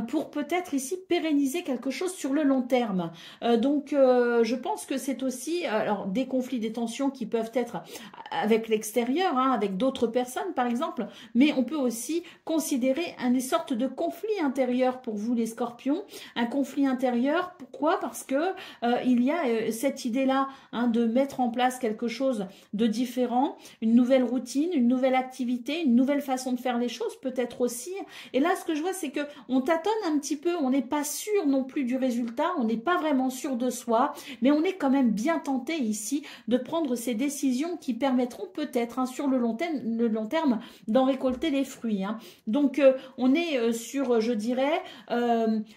pour peut-être ici pérenniser quelque chose sur le long terme. Je pense que c'est aussi alors des conflits, des tensions qui peuvent être avec l'extérieur, hein, avec d'autres personnes par exemple, mais on peut aussi considérer une sorte de conflit intérieur pour vous les scorpions, un conflit intérieur. Pourquoi? Parce que il y a cette idée-là, hein, de mettre en place quelque chose de différent, une nouvelle routine, une nouvelle activité, une nouvelle façon de faire les choses peut-être aussi. Et là, ce que je vois, c'est que on tâtonne un petit peu, on n'est pas sûr non plus du résultat, on n'est pas vraiment sûr de soi, mais on est quand même bien tenté ici de prendre ces décisions qui permettront peut-être, hein, sur le long terme d'en récolter les fruits. Hein. Donc, on est sur, je dirais,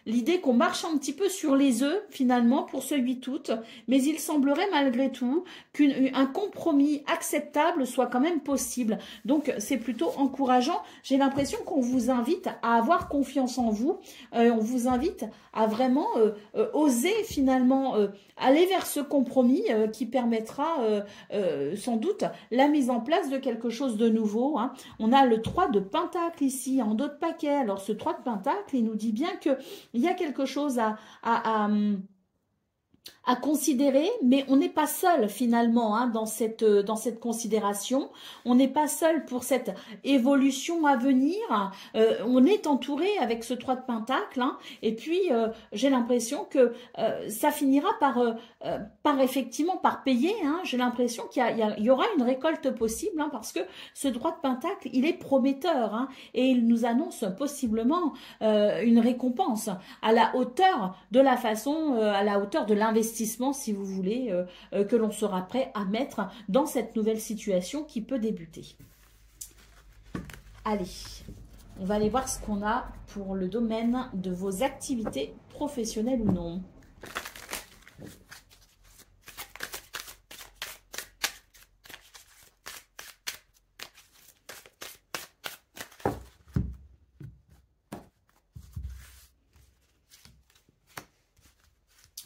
l'idée qu'on marche un petit peu sur les œufs finalement pour ce 8 août, mais il semblerait malgré tout qu'un compromis acceptable soit quand même possible. Donc, c'est plutôt encourageant. J'ai l'impression qu'on vous invite à avoir confiance en vous. On vous invite à vraiment oser finalement aller vers ce compromis qui permettra sans doute la mise en place de quelque chose de nouveau. Hein. On a le 3 de pentacle ici en dos de paquet. Alors, ce 3 de pentacle, il nous dit bien qu'il y a quelque chose à considérer, mais on n'est pas seul finalement, hein, dans cette considération. On n'est pas seul pour cette évolution à venir. On est entouré avec ce 3 de pentacle, hein, et puis j'ai l'impression que ça finira par effectivement par payer. Hein. J'ai l'impression qu'il y aura une récolte possible, hein, parce que ce 3 de pentacle, il est prometteur, hein, et il nous annonce possiblement une récompense à la hauteur de la façon, à la hauteur de l'investissement, si vous voulez, que l'on sera prêt à mettre dans cette nouvelle situation qui peut débuter. Allez, on va aller voir ce qu'on a pour le domaine de vos activités professionnelles ou non.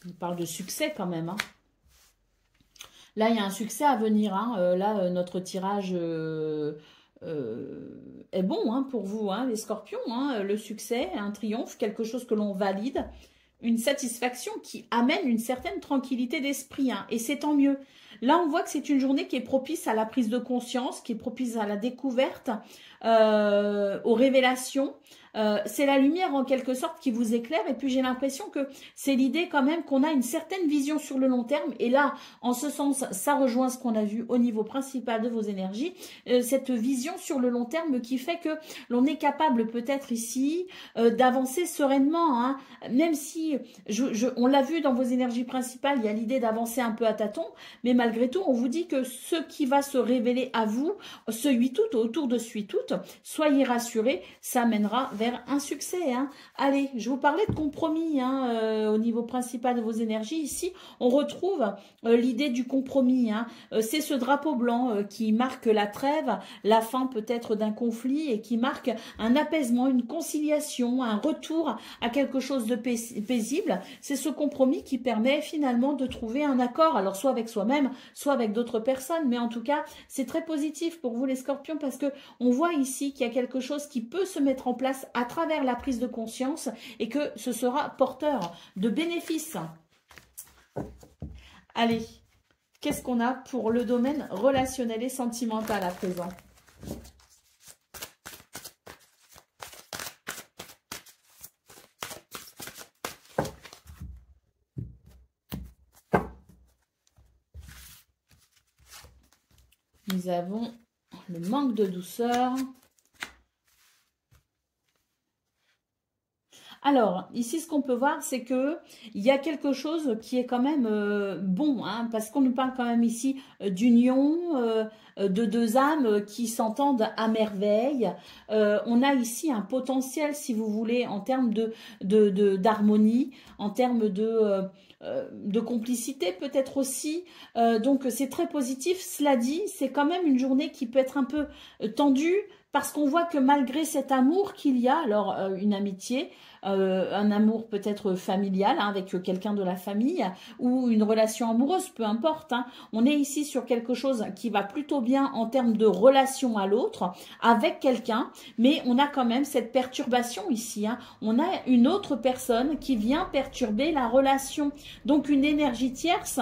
On parle de succès quand même. Hein. Là, il y a un succès à venir. Hein. Là, notre tirage est bon, hein, pour vous, hein, les scorpions. Hein. Le succès, un triomphe, quelque chose que l'on valide, une satisfaction qui amène une certaine tranquillité d'esprit. Hein, et c'est tant mieux. Là, on voit que c'est une journée qui est propice à la prise de conscience, qui est propice à la découverte, aux révélations. C'est la lumière en quelque sorte qui vous éclaire, et puis j'ai l'impression que c'est l'idée quand même qu'on a une certaine vision sur le long terme, et là en ce sens ça rejoint ce qu'on a vu au niveau principal de vos énergies, cette vision sur le long terme qui fait que l'on est capable peut-être ici d'avancer sereinement, hein, même si on l'a vu dans vos énergies principales, il y a l'idée d'avancer un peu à tâtons, mais malgré tout on vous dit que ce qui va se révéler à vous ce 8 août, autour de ce 8 août, soyez rassurés, ça mènera vers un succès. Hein. Allez, je vous parlais de compromis, hein, au niveau principal de vos énergies. Ici, on retrouve l'idée du compromis. Hein. C'est ce drapeau blanc qui marque la trêve, la fin peut-être d'un conflit et qui marque un apaisement, une conciliation, un retour à quelque chose de paisible. C'est ce compromis qui permet finalement de trouver un accord, alors soit avec soi-même, soit avec d'autres personnes. Mais en tout cas, c'est très positif pour vous les scorpions parce que on voit ici qu'il y a quelque chose qui peut se mettre en place à travers la prise de conscience et que ce sera porteur de bénéfices. Allez, qu'est-ce qu'on a pour le domaine relationnel et sentimental à présent? Nous avons le manque de douceur. Alors, ici, ce qu'on peut voir, c'est que il y a quelque chose qui est quand même bon, hein, parce qu'on nous parle quand même ici d'union, de deux âmes qui s'entendent à merveille. On a ici un potentiel, si vous voulez, en termes d'harmonie, en termes de complicité peut-être aussi. Donc, c'est très positif. Cela dit, c'est quand même une journée qui peut être un peu tendue, parce qu'on voit que malgré cet amour qu'il y a, alors une amitié, un amour peut-être familial hein, avec quelqu'un de la famille ou une relation amoureuse, peu importe. Hein. On est ici sur quelque chose qui va plutôt bien en termes de relation à l'autre avec quelqu'un, mais on a quand même cette perturbation ici. Hein. On a une autre personne qui vient perturber la relation. Donc une énergie tierce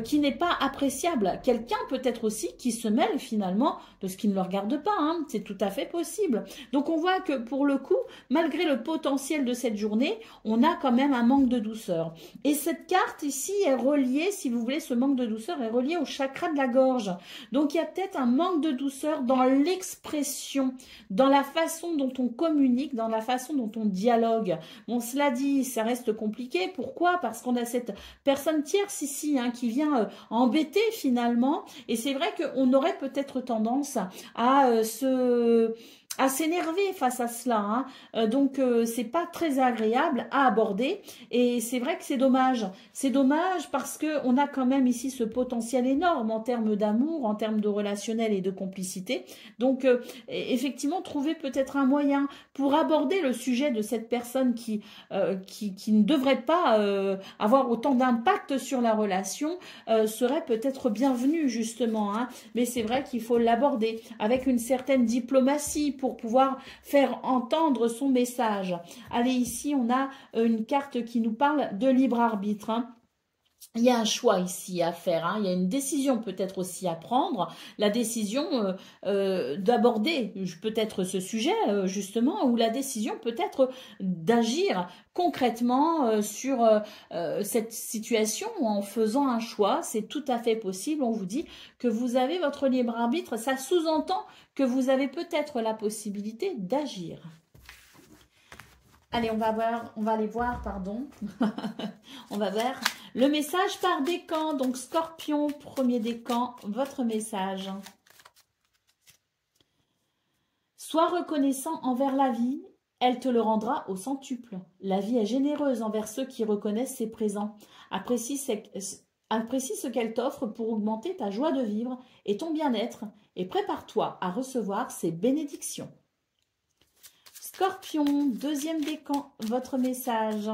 qui n'est pas appréciable. Quelqu'un peut-être aussi qui se mêle finalement de ce qui ne le regarde pas. Hein. C'est tout à fait possible. Donc on voit que pour le coup, malgré le potentiel de cette journée, on a quand même un manque de douceur. Et cette carte ici est reliée, si vous voulez, ce manque de douceur est relié au chakra de la gorge. Donc il y a peut-être un manque de douceur dans l'expression, dans la façon dont on communique, dans la façon dont on dialogue. Bon, cela dit, ça reste compliqué. Pourquoi? Parce qu'on a cette personne tierce ici hein, qui vient embêter finalement. Et c'est vrai qu'on aurait peut-être tendance à s'énerver face à cela. Hein. Donc, c'est pas très agréable à aborder. Et c'est vrai que c'est dommage. C'est dommage parce qu'on a quand même ici ce potentiel énorme en termes d'amour, en termes de relationnel et de complicité. Donc, effectivement, trouver peut-être un moyen pour aborder le sujet de cette personne qui ne devrait pas avoir autant d'impact sur la relation serait peut-être bienvenu, justement. Hein. Mais c'est vrai qu'il faut l'aborder avec une certaine diplomatie pour pouvoir faire entendre son message. Allez, ici, on a une carte qui nous parle de libre arbitre. Hein. Il y a un choix ici à faire, hein. Il y a une décision peut-être aussi à prendre, la décision d'aborder peut-être ce sujet justement, ou la décision peut-être d'agir concrètement sur cette situation en faisant un choix. C'est tout à fait possible, on vous dit que vous avez votre libre arbitre, ça sous-entend que vous avez peut-être la possibilité d'agir. Allez, on va aller voir, pardon. On va voir le message par décan. Donc, Scorpion, premier décan, votre message. Sois reconnaissant envers la vie, elle te le rendra au centuple. La vie est généreuse envers ceux qui reconnaissent ses présents. Apprécie ce qu'elle t'offre pour augmenter ta joie de vivre et ton bien-être et prépare-toi à recevoir ses bénédictions. Scorpion, deuxième décan, votre message.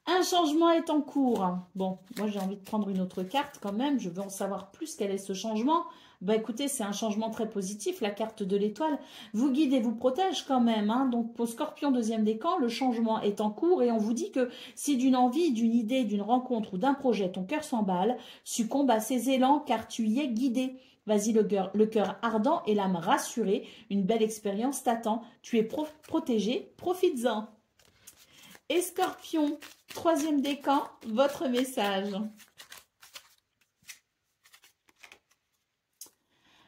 Un changement est en cours. Bon, moi j'ai envie de prendre une autre carte quand même. Je veux en savoir plus quel est ce changement. Ben écoutez, c'est un changement très positif, la carte de l'étoile. Vous guide et vous protège quand même. Hein. Donc pour Scorpion, deuxième décan, le changement est en cours et on vous dit que si d'une envie, d'une idée, d'une rencontre ou d'un projet, ton cœur s'emballe, succombe à ces élans car tu y es guidé. Vas-y, le cœur ardent et l'âme rassurée. Une belle expérience t'attend. Tu es protégé, profites-en. Et Scorpion, troisième décan, votre message.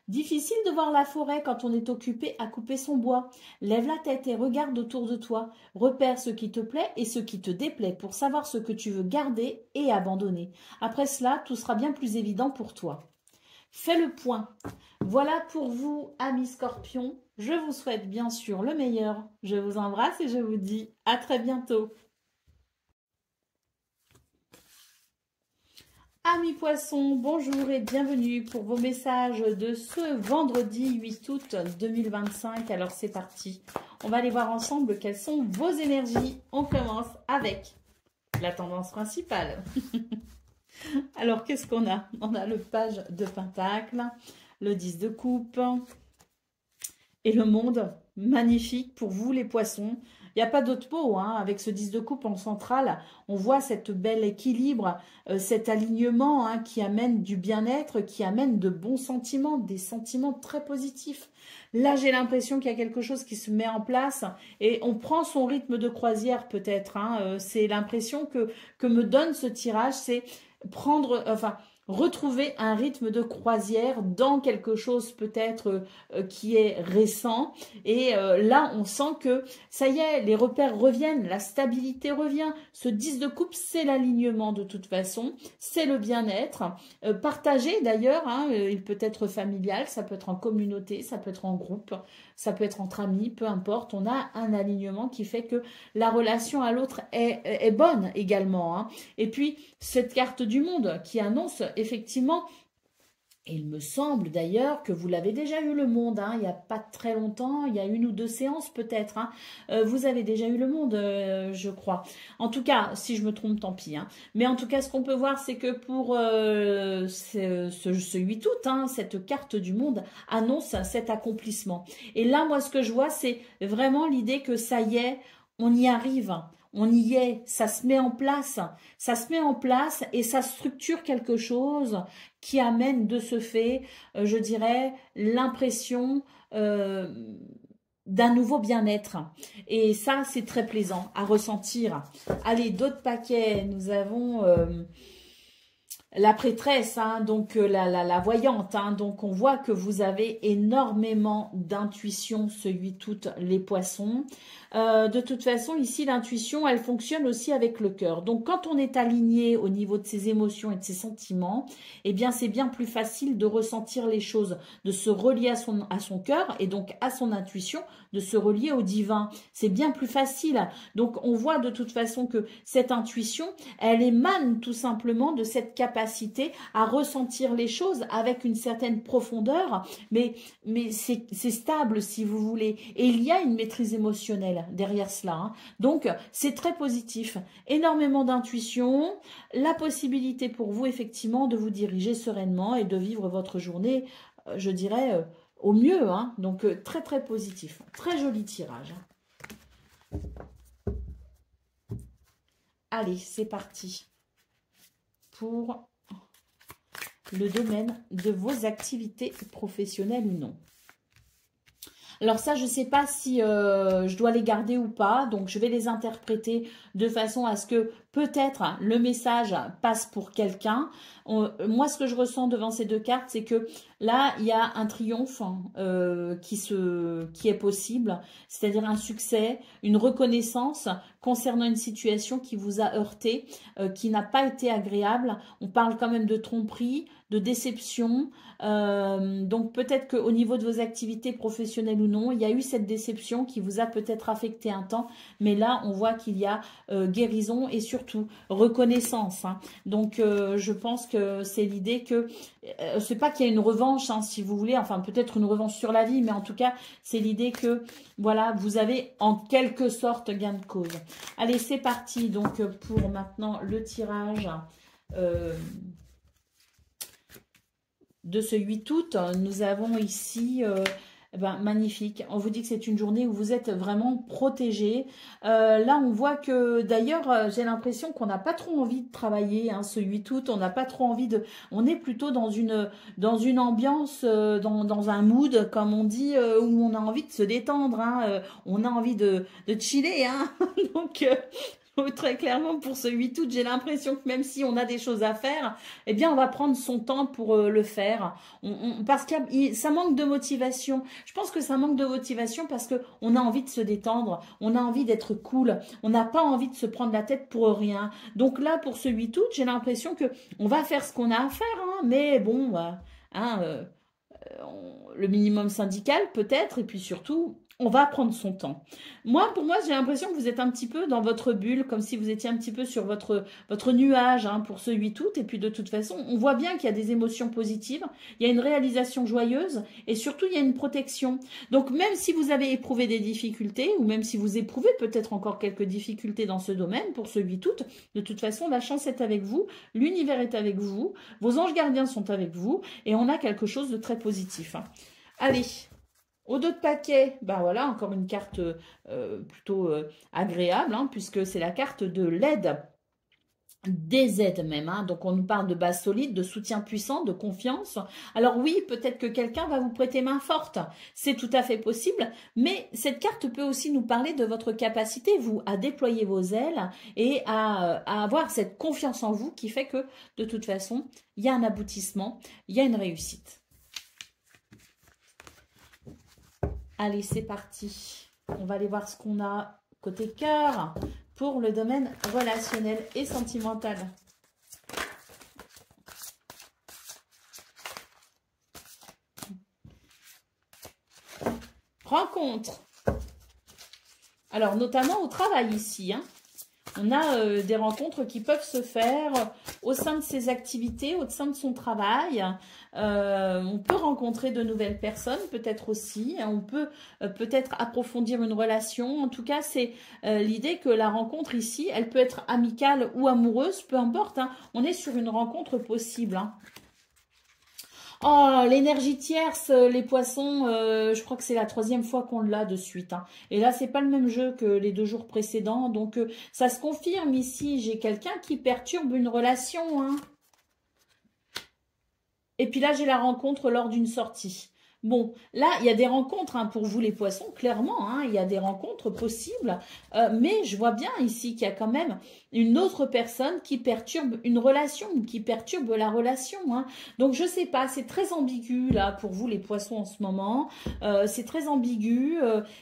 Difficile de voir la forêt quand on est occupé à couper son bois. Lève la tête et regarde autour de toi. Repère ce qui te plaît et ce qui te déplaît pour savoir ce que tu veux garder et abandonner. Après cela, tout sera bien plus évident pour toi. Fais le point. Voilà pour vous, amis Scorpions. Je vous souhaite bien sûr le meilleur. Je vous embrasse et je vous dis à très bientôt. Amis Poissons, bonjour et bienvenue pour vos messages de ce vendredi 8 août 2025. Alors c'est parti. On va aller voir ensemble quelles sont vos énergies. On commence avec la tendance principale. Alors, qu'est-ce qu'on a? On a le page de Pentacle, le 10 de coupe et le monde. Magnifique pour vous, les poissons. Il n'y a pas d'autre mot, hein. Avec ce 10 de coupe en centrale, on voit cette belle équilibre, cet alignement, hein, qui amène du bien-être, qui amène de bons sentiments, des sentiments très positifs. Là, j'ai l'impression qu'il y a quelque chose qui se met en place et on prend son rythme de croisière peut-être, hein. C'est l'impression que me donne ce tirage, c'est prendre, enfin, retrouver un rythme de croisière dans quelque chose peut-être qui est récent. Et là, on sent que ça y est, les repères reviennent, la stabilité revient. Ce 10 de coupe, c'est l'alignement de toute façon, c'est le bien-être. Partagé d'ailleurs, hein, il peut être familial, ça peut être en communauté, ça peut être en groupe, ça peut être entre amis, peu importe. On a un alignement qui fait que la relation à l'autre est bonne également, hein. Et puis, cette carte du monde qui annonce effectivement, et il me semble d'ailleurs que vous l'avez déjà eu le monde, hein, il n'y a pas très longtemps, il y a 1 ou 2 séances peut-être, hein, vous avez déjà eu le monde, je crois. En tout cas, si je me trompe, tant pis, hein. Mais en tout cas, ce qu'on peut voir, c'est que pour ce 8 août, hein, cette carte du monde annonce cet accomplissement. Et là, moi, ce que je vois, c'est vraiment l'idée que ça y est, on y arrive. On y est, ça se met en place, et ça structure quelque chose qui amène de ce fait, je dirais, l'impression d'un nouveau bien-être. Et ça, c'est très plaisant à ressentir. Allez, d'autres paquets, nous avons la prêtresse, hein, donc la voyante, hein, donc on voit que vous avez énormément d'intuition ce 8 août, les poissons. De toute façon, ici, l'intuition, elle fonctionne aussi avec le cœur. Donc, quand on est aligné au niveau de ses émotions et de ses sentiments, eh bien, c'est bien plus facile de ressentir les choses, de se relier à son cœur et donc à son intuition, de se relier au divin. C'est bien plus facile. Donc, on voit de toute façon que cette intuition, elle émane tout simplement de cette capacité à ressentir les choses avec une certaine profondeur, mais c'est stable, si vous voulez. Et il y a une maîtrise émotionnelle derrière cela, hein. Donc, c'est très positif. Énormément d'intuition, la possibilité pour vous, effectivement, de vous diriger sereinement et de vivre votre journée, je dirais, au mieux, hein. Donc, très, très positif. Très joli tirage. Allez, c'est parti pour le domaine de vos activités professionnelles ou non. Alors ça, je ne sais pas si je dois les garder ou pas, donc je vais les interpréter de façon à ce que peut-être le message passe pour quelqu'un. Moi, ce que je ressens devant ces 2 cartes, c'est que là, il y a un triomphe qui est possible, c'est-à-dire un succès, une reconnaissance concernant une situation qui vous a heurté, qui n'a pas été agréable. On parle quand même de tromperie, de déception. Donc peut-être qu'au niveau de vos activités professionnelles ou non, il y a eu cette déception qui vous a peut-être affecté un temps, mais là on voit qu'il y a guérison et surtout reconnaissance, hein. Donc je pense que c'est l'idée que c'est pas qu'il y a une revanche, hein, si vous voulez, enfin peut-être une revanche sur la vie, mais en tout cas c'est l'idée que voilà, vous avez en quelque sorte gain de cause. Allez, c'est parti donc pour maintenant le tirage de ce 8 août. Nous avons ici, magnifique. On vous dit que c'est une journée où vous êtes vraiment protégé. Là, on voit que, d'ailleurs, j'ai l'impression qu'on n'a pas trop envie de travailler, hein, ce 8 août. On n'a pas trop envie de... On est plutôt dans une ambiance, dans un mood, comme on dit, où on a envie de se détendre, hein, on a envie de chiller, hein. Donc... très clairement, pour ce 8 août, j'ai l'impression que même si on a des choses à faire, eh bien, on va prendre son temps pour le faire. Parce que ça manque de motivation. Je pense que ça manque de motivation parce qu'on a envie de se détendre, on a envie d'être cool, on n'a pas envie de se prendre la tête pour rien. Donc là, pour ce 8 août, j'ai l'impression que on va faire ce qu'on a à faire, hein, mais bon, le minimum syndical peut-être, et puis surtout... on va prendre son temps. Pour moi, j'ai l'impression que vous êtes un petit peu dans votre bulle, comme si vous étiez un petit peu sur votre nuage hein, pour ce 8 août. Et puis de toute façon, on voit bien qu'il y a des émotions positives, il y a une réalisation joyeuse et surtout, il y a une protection. Donc même si vous avez éprouvé des difficultés ou même si vous éprouvez peut-être encore quelques difficultés dans ce domaine pour ce 8 août, de toute façon, la chance est avec vous, l'univers est avec vous, vos anges gardiens sont avec vous et on a quelque chose de très positif. Hein. Allez. Au dos de paquet, ben voilà, encore une carte plutôt agréable, hein, puisque c'est la carte de l'aide, des aides même. Hein. Donc, on nous parle de base solide, de soutien puissant, de confiance. Alors oui, peut-être que quelqu'un va vous prêter main forte. C'est tout à fait possible. Mais cette carte peut aussi nous parler de votre capacité, vous, à déployer vos ailes et à avoir cette confiance en vous qui fait que, de toute façon, il y a un aboutissement, il y a une réussite. Allez, c'est parti. On va aller voir ce qu'on a côté cœur pour le domaine relationnel et sentimental. Rencontre. Alors, notamment au travail ici, hein. On a des rencontres qui peuvent se faire au sein de ses activités, au sein de son travail. On peut rencontrer de nouvelles personnes, peut-être aussi. On peut peut-être approfondir une relation. En tout cas, c'est l'idée que la rencontre ici, elle peut être amicale ou amoureuse, peu importe. Hein. On est sur une rencontre possible. Hein. Oh, l'énergie tierce, les poissons, je crois que c'est la 3e fois qu'on l'a de suite. Hein. Et là, c'est pas le même jeu que les 2 jours précédents. Donc, ça se confirme ici. J'ai quelqu'un qui perturbe une relation. Hein. Et puis là, j'ai la rencontre lors d'une sortie. Bon, là, il y a des rencontres hein, pour vous les poissons, clairement. Hein, il y a des rencontres possibles. Mais je vois bien ici qu'il y a quand même une autre personne qui perturbe une relation, qui perturbe la relation. Hein. Donc, je sais pas, c'est très ambigu là pour vous les poissons en ce moment. C'est très ambigu.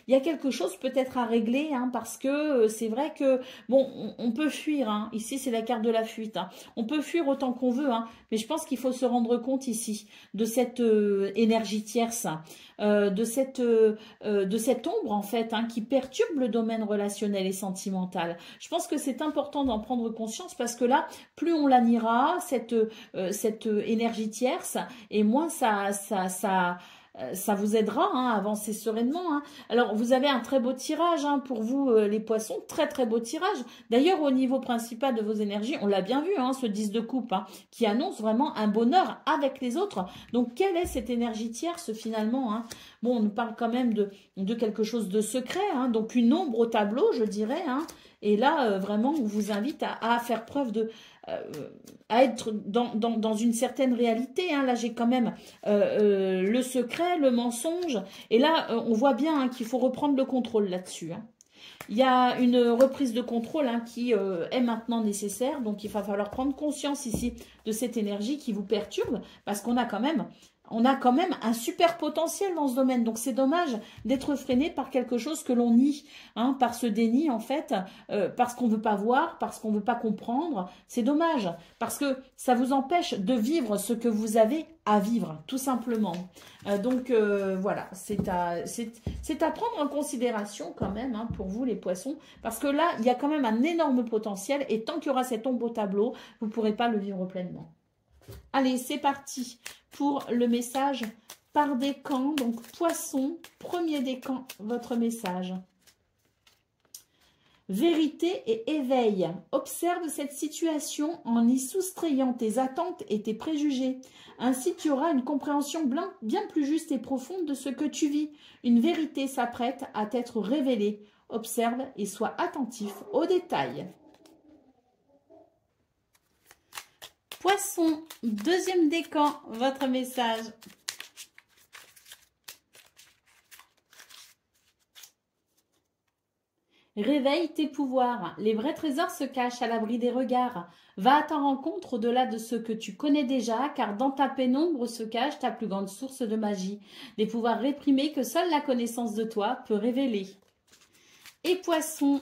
Il y a quelque chose peut-être à régler hein, parce que c'est vrai que, bon, on peut fuir. Hein. Ici, c'est la carte de la fuite. Hein. On peut fuir autant qu'on veut, hein, mais je pense qu'il faut se rendre compte ici de cette énergie tierce, de cette ombre en fait hein, qui perturbe le domaine relationnel et sentimental. Je pense que c'est important d'en prendre conscience parce que là, plus on la niera, cette énergie tierce, et moins ça vous aidera hein, à avancer sereinement. Hein. Alors, vous avez un très beau tirage hein, pour vous, les poissons. Très, très beau tirage. D'ailleurs, au niveau principal de vos énergies, on l'a bien vu, hein, ce 10 de coupe, hein, qui annonce vraiment un bonheur avec les autres. Donc, quelle est cette énergie tierce finalement hein? Bon, on nous parle quand même de quelque chose de secret. Hein, donc, une ombre au tableau, je dirais. Hein, et là, vraiment, on vous invite à faire preuve de... à être dans une certaine réalité. Hein. Là, j'ai quand même le secret, le mensonge. Et là, on voit bien hein, qu'il faut reprendre le contrôle là-dessus. Hein. Il y a une reprise de contrôle hein, qui est maintenant nécessaire. Donc, il va falloir prendre conscience ici de cette énergie qui vous perturbe parce qu'on a quand même... un super potentiel dans ce domaine. Donc, c'est dommage d'être freiné par quelque chose que l'on nie, hein, par ce déni, en fait, parce qu'on ne veut pas voir, parce qu'on ne veut pas comprendre. C'est dommage, parce que ça vous empêche de vivre ce que vous avez à vivre, tout simplement. Donc, voilà, c'est à prendre en considération quand même, hein, pour vous, les poissons, parce que là, il y a quand même un énorme potentiel, et tant qu'il y aura cette ombre au tableau, vous ne pourrez pas le vivre pleinement. Allez, c'est parti pour le message par décan. Donc, poisson, premier décan, votre message. Vérité et éveil. Observe cette situation en y soustrayant tes attentes et tes préjugés. Ainsi, tu auras une compréhension bien plus juste et profonde de ce que tu vis. Une vérité s'apprête à t'être révélée. Observe et sois attentif aux détails. Poisson, deuxième décan, votre message. Réveille tes pouvoirs. Les vrais trésors se cachent à l'abri des regards. Va à ta rencontre au-delà de ce que tu connais déjà, car dans ta pénombre se cache ta plus grande source de magie. Des pouvoirs réprimés que seule la connaissance de toi peut révéler. Et Poisson,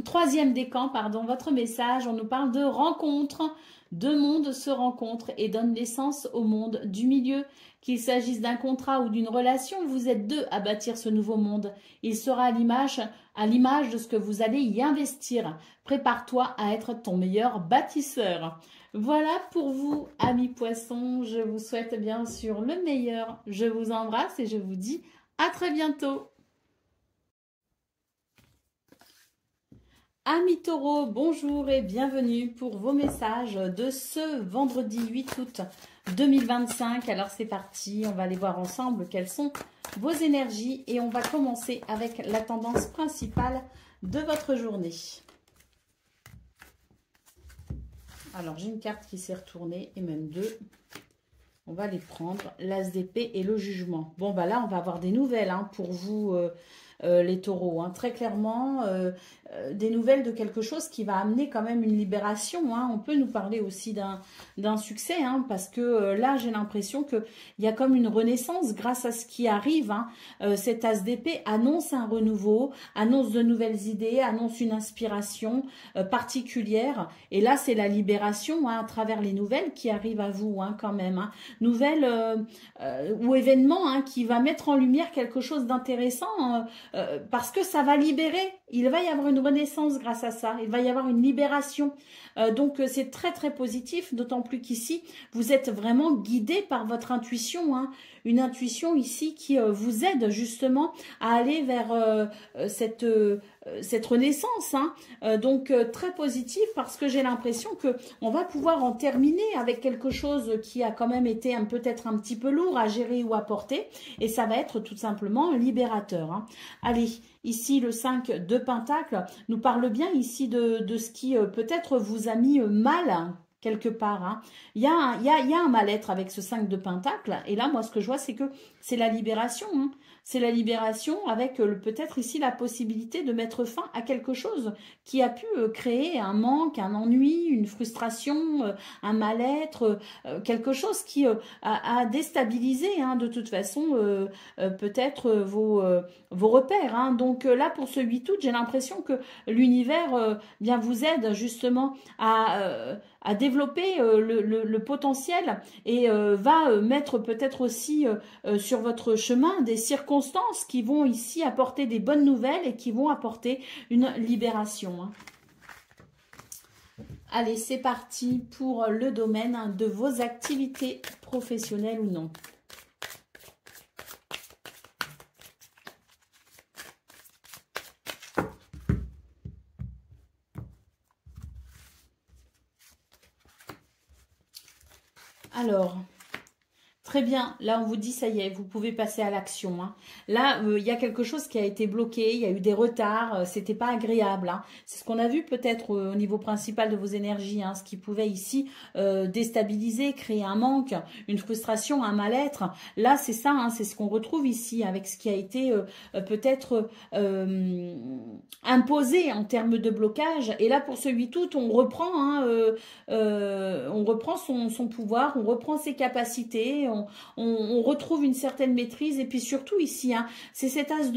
troisième décan, pardon, votre message, on nous parle de rencontre. Deux mondes se rencontrent et donnent naissance au monde du milieu. Qu'il s'agisse d'un contrat ou d'une relation, vous êtes deux à bâtir ce nouveau monde. Il sera à l'image de ce que vous allez y investir. Prépare-toi à être ton meilleur bâtisseur. Voilà pour vous, amis poissons. Je vous souhaite bien sûr le meilleur. Je vous embrasse et je vous dis à très bientôt. Amis taureaux, bonjour et bienvenue pour vos messages de ce vendredi 8 août 2025. Alors c'est parti, on va aller voir ensemble quelles sont vos énergies et on va commencer avec la tendance principale de votre journée. Alors j'ai une carte qui s'est retournée et même deux. On va les prendre, l'as d'épée et le jugement. Bon bah là on va avoir des nouvelles hein, pour vous les taureaux. Hein. Très clairement, des nouvelles de quelque chose qui va amener quand même une libération. Hein. On peut nous parler aussi d'un succès, hein, parce que là, j'ai l'impression qu'il y a comme une renaissance grâce à ce qui arrive. Hein. Cet as d'épée annonce un renouveau, annonce de nouvelles idées, annonce une inspiration particulière. Et là, c'est la libération hein, à travers les nouvelles qui arrivent à vous hein, quand même. Hein. Nouvelles ou événements hein, qui va mettre en lumière quelque chose d'intéressant parce que ça va libérer. Il va y avoir une renaissance grâce à ça. Il va y avoir une libération. Donc, c'est très, très positif, d'autant plus qu'ici, vous êtes vraiment guidé par votre intuition. Hein. Une intuition ici qui vous aide justement à aller vers cette renaissance. Hein. Donc, très positif parce que j'ai l'impression qu'on va pouvoir en terminer avec quelque chose qui a quand même été peut-être un petit peu lourd à gérer ou à porter. Et ça va être tout simplement libérateur. Hein. Allez, ici, le 5 de Pentacle nous parle bien ici de ce qui peut-être vous a mis mal quelque part. Hein. Il y a un mal-être avec ce 5 de Pentacle. Et là, moi, ce que je vois, c'est que c'est la libération. Hein. C'est la libération avec peut-être ici la possibilité de mettre fin à quelque chose qui a pu créer un manque, un ennui, une frustration, un mal-être, quelque chose qui a déstabilisé hein, de toute façon peut-être vos repères. Hein. Donc là, pour ce 8 août, j'ai l'impression que l'univers bien vous aide justement à développer le potentiel et va mettre peut-être aussi sur votre chemin des circonstances qui vont ici apporter des bonnes nouvelles et qui vont apporter une libération. Hein. Allez, c'est parti pour le domaine de vos activités professionnelles ou non. Alors, très bien, là on vous dit ça y est, vous pouvez passer à l'action. Hein. Là, il y a quelque chose qui a été bloqué, il y a eu des retards, c'était pas agréable. Hein. C'est ce qu'on a vu peut-être au niveau principal de vos énergies, hein, ce qui pouvait ici déstabiliser, créer un manque, une frustration, un mal-être. Là, c'est ça, hein, c'est ce qu'on retrouve ici avec ce qui a été peut-être imposé en termes de blocage. Et là, pour ce 8 août, on reprend, hein, on reprend son pouvoir, on reprend ses capacités, on retrouve une certaine maîtrise et puis surtout ici, hein, c'est cet as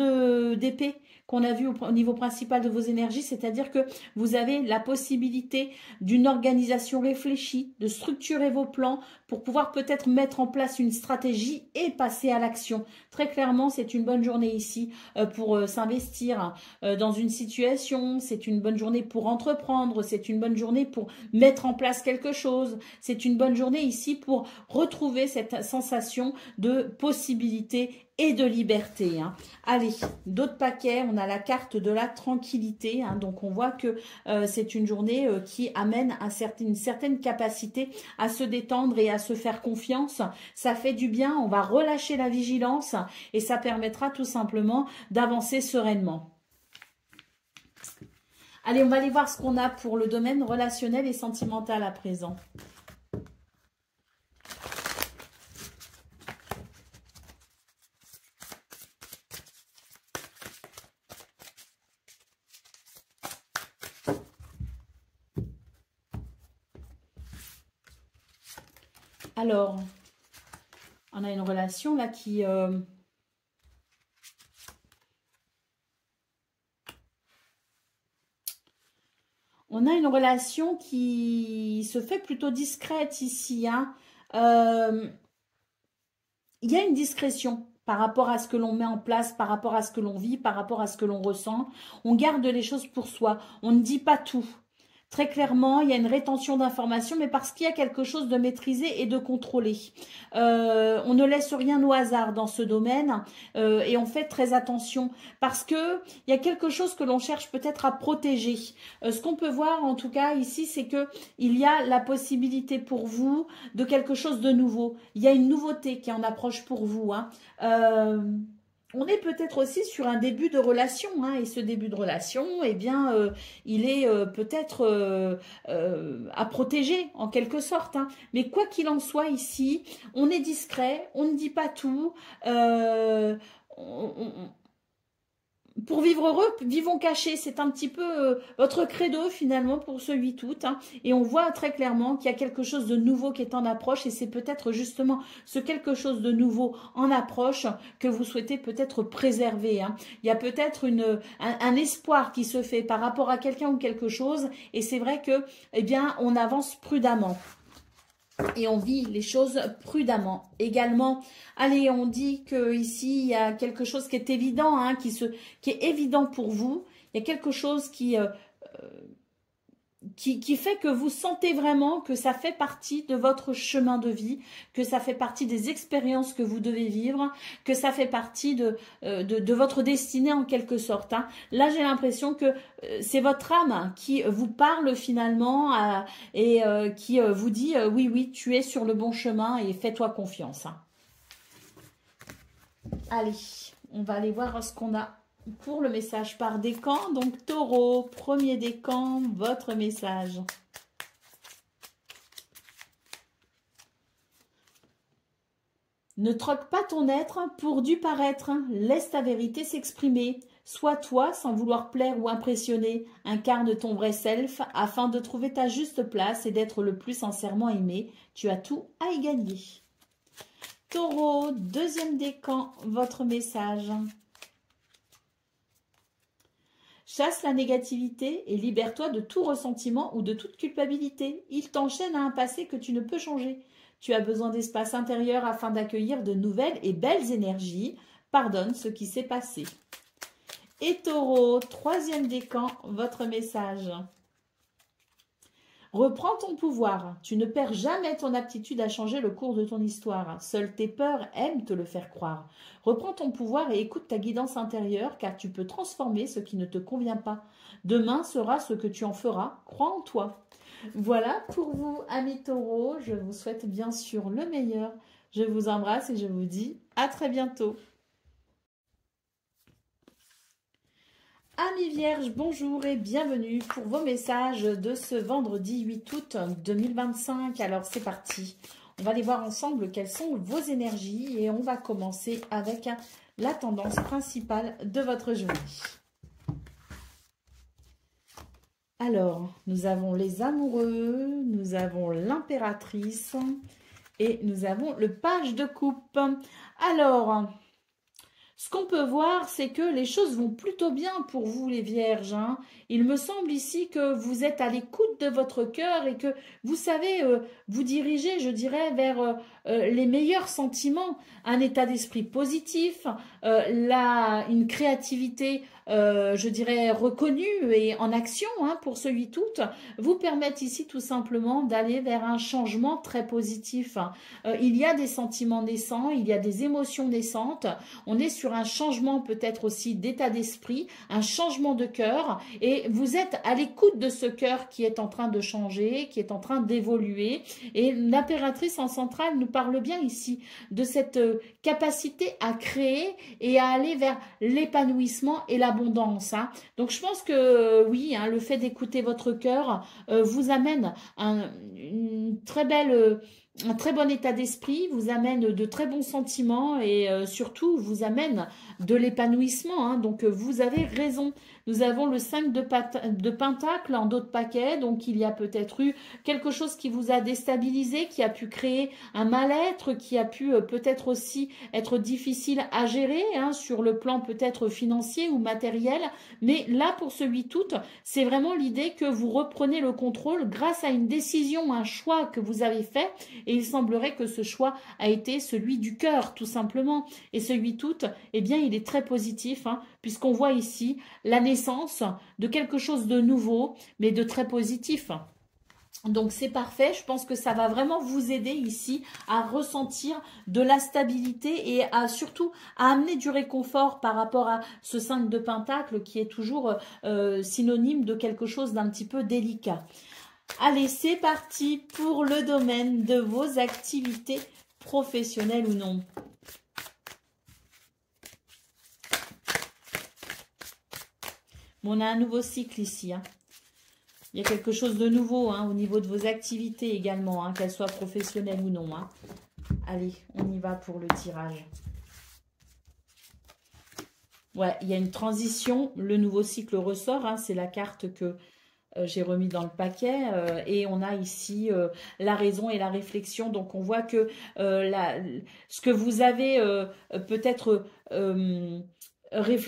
d'épée qu'on a vu au niveau principal de vos énergies, c'est-à-dire que vous avez la possibilité d'une organisation réfléchie, de structurer vos plans pour pouvoir peut-être mettre en place une stratégie et passer à l'action. Très clairement, c'est une bonne journée ici pour s'investir dans une situation, c'est une bonne journée pour entreprendre, c'est une bonne journée pour mettre en place quelque chose, c'est une bonne journée ici pour retrouver cette sensation de possibilité et de liberté. Hein. Allez, d'autres paquets, on a la carte de la tranquillité, hein, donc on voit que c'est une journée qui amène une certaine capacité à se détendre et à se faire confiance. Ça fait du bien, on va relâcher la vigilance et ça permettra tout simplement d'avancer sereinement. Allez, on va aller voir ce qu'on a pour le domaine relationnel et sentimental à présent. Alors, on a une relation là qui a une relation qui se fait plutôt discrète ici, hein. Il y a une discrétion par rapport à ce que l'on met en place, par rapport à ce que l'on vit, par rapport à ce que l'on ressent. On garde les choses pour soi. On ne dit pas tout. Très clairement, il y a une rétention d'informations, mais parce qu'il y a quelque chose de maîtrisé et de contrôlé. On ne laisse rien au hasard dans ce domaine et on fait très attention parce que il y a quelque chose que l'on cherche peut-être à protéger. Ce qu'on peut voir en tout cas ici, c'est que il y a la possibilité pour vous de quelque chose de nouveau. Il y a une nouveauté qui en approche pour vous, hein. On est peut-être aussi sur un début de relation, hein, et ce début de relation, eh bien, il est peut-être à protéger en quelque sorte, hein. Mais quoi qu'il en soit ici, on est discret, on ne dit pas tout. Pour vivre heureux, vivons cachés, c'est un petit peu votre credo finalement pour ce 8 août. Hein. Et on voit très clairement qu'il y a quelque chose de nouveau qui est en approche et c'est peut-être justement ce quelque chose de nouveau en approche que vous souhaitez peut-être préserver. Hein. Il y a peut-être un espoir qui se fait par rapport à quelqu'un ou quelque chose et c'est vrai que, eh bien, on avance prudemment. Et on vit les choses prudemment. Également, allez, on dit que ici il y a quelque chose qui est évident, hein, qui est évident pour vous. Il y a quelque chose qui fait que vous sentez vraiment que ça fait partie de votre chemin de vie, que ça fait partie des expériences que vous devez vivre, que ça fait partie de votre destinée en quelque sorte. Hein. Là, j'ai l'impression que c'est votre âme qui vous parle finalement et qui vous dit oui, oui, tu es sur le bon chemin et fais-toi confiance. Hein. Allez, on va aller voir ce qu'on a pour le message par décan. Donc, Taureau, premier décan, votre message. Ne troque pas ton être pour du paraître. Laisse ta vérité s'exprimer. Sois toi sans vouloir plaire ou impressionner. Incarne ton vrai self afin de trouver ta juste place et d'être le plus sincèrement aimé. Tu as tout à y gagner. Taureau, deuxième décan, votre message. Chasse la négativité et libère-toi de tout ressentiment ou de toute culpabilité. Il t'enchaîne à un passé que tu ne peux changer. Tu as besoin d'espace intérieur afin d'accueillir de nouvelles et belles énergies. Pardonne ce qui s'est passé. Et Taureau, troisième décan, votre message. Reprends ton pouvoir. Tu ne perds jamais ton aptitude à changer le cours de ton histoire. Seules tes peurs aiment te le faire croire. Reprends ton pouvoir et écoute ta guidance intérieure car tu peux transformer ce qui ne te convient pas. Demain sera ce que tu en feras. Crois en toi. Voilà pour vous, amis taureaux. Je vous souhaite bien sûr le meilleur. Je vous embrasse et je vous dis à très bientôt. Amis Vierges, bonjour et bienvenue pour vos messages de ce vendredi 8 août 2025. Alors c'est parti, on va aller voir ensemble quelles sont vos énergies et on va commencer avec la tendance principale de votre journée. Alors, nous avons les amoureux, nous avons l'impératrice et nous avons le page de coupe. Alors, ce qu'on peut voir, c'est que les choses vont plutôt bien pour vous, les vierges. Hein. Il me semble ici que vous êtes à l'écoute de votre cœur et que vous savez vous diriger, je dirais, vers les meilleurs sentiments. Un état d'esprit positif, une créativité, je dirais, reconnue et en action hein, pour ce 8 août, vous permettent ici tout simplement d'aller vers un changement très positif. Il y a des sentiments naissants, il y a des émotions naissantes. On est sur un changement peut-être aussi d'état d'esprit, un changement de cœur et vous êtes à l'écoute de ce cœur qui est en train de changer, qui est en train d'évoluer et l'impératrice en centrale nous parle bien ici de cette capacité à créer et à aller vers l'épanouissement et l'abondance. Hein. Donc je pense que oui, hein, le fait d'écouter votre cœur vous amène une très belle un très bon état d'esprit, vous amène de très bons sentiments et surtout vous amène de l'épanouissement. Hein. Donc vous avez raison. Nous avons le 5 de Pentacle en dos de paquet. Donc il y a peut-être eu quelque chose qui vous a déstabilisé, qui a pu créer un mal-être, qui a pu peut-être aussi être difficile à gérer hein, sur le plan peut-être financier ou matériel. Mais là pour ce 8 août, c'est vraiment l'idée que vous reprenez le contrôle grâce à une décision, un choix que vous avez fait. Et il semblerait que ce choix a été celui du cœur, tout simplement. Et ce 8 août, eh bien, il est très positif, hein, puisqu'on voit ici la naissance de quelque chose de nouveau, mais de très positif. Donc c'est parfait, je pense que ça va vraiment vous aider ici à ressentir de la stabilité et à surtout à amener du réconfort par rapport à ce 5 de Pentacle qui est toujours synonyme de quelque chose d'un petit peu délicat. Allez, c'est parti pour le domaine de vos activités professionnelles ou non. Bon, on a un nouveau cycle ici. Hein. Il y a quelque chose de nouveau hein, au niveau de vos activités également, hein, qu'elles soient professionnelles ou non. Hein. Allez, on y va pour le tirage. Ouais, il y a une transition. Le nouveau cycle ressort. Hein, c'est la carte que j'ai remis dans le paquet. Et on a ici la raison et la réflexion. Donc, on voit que ce que vous avez peut-être...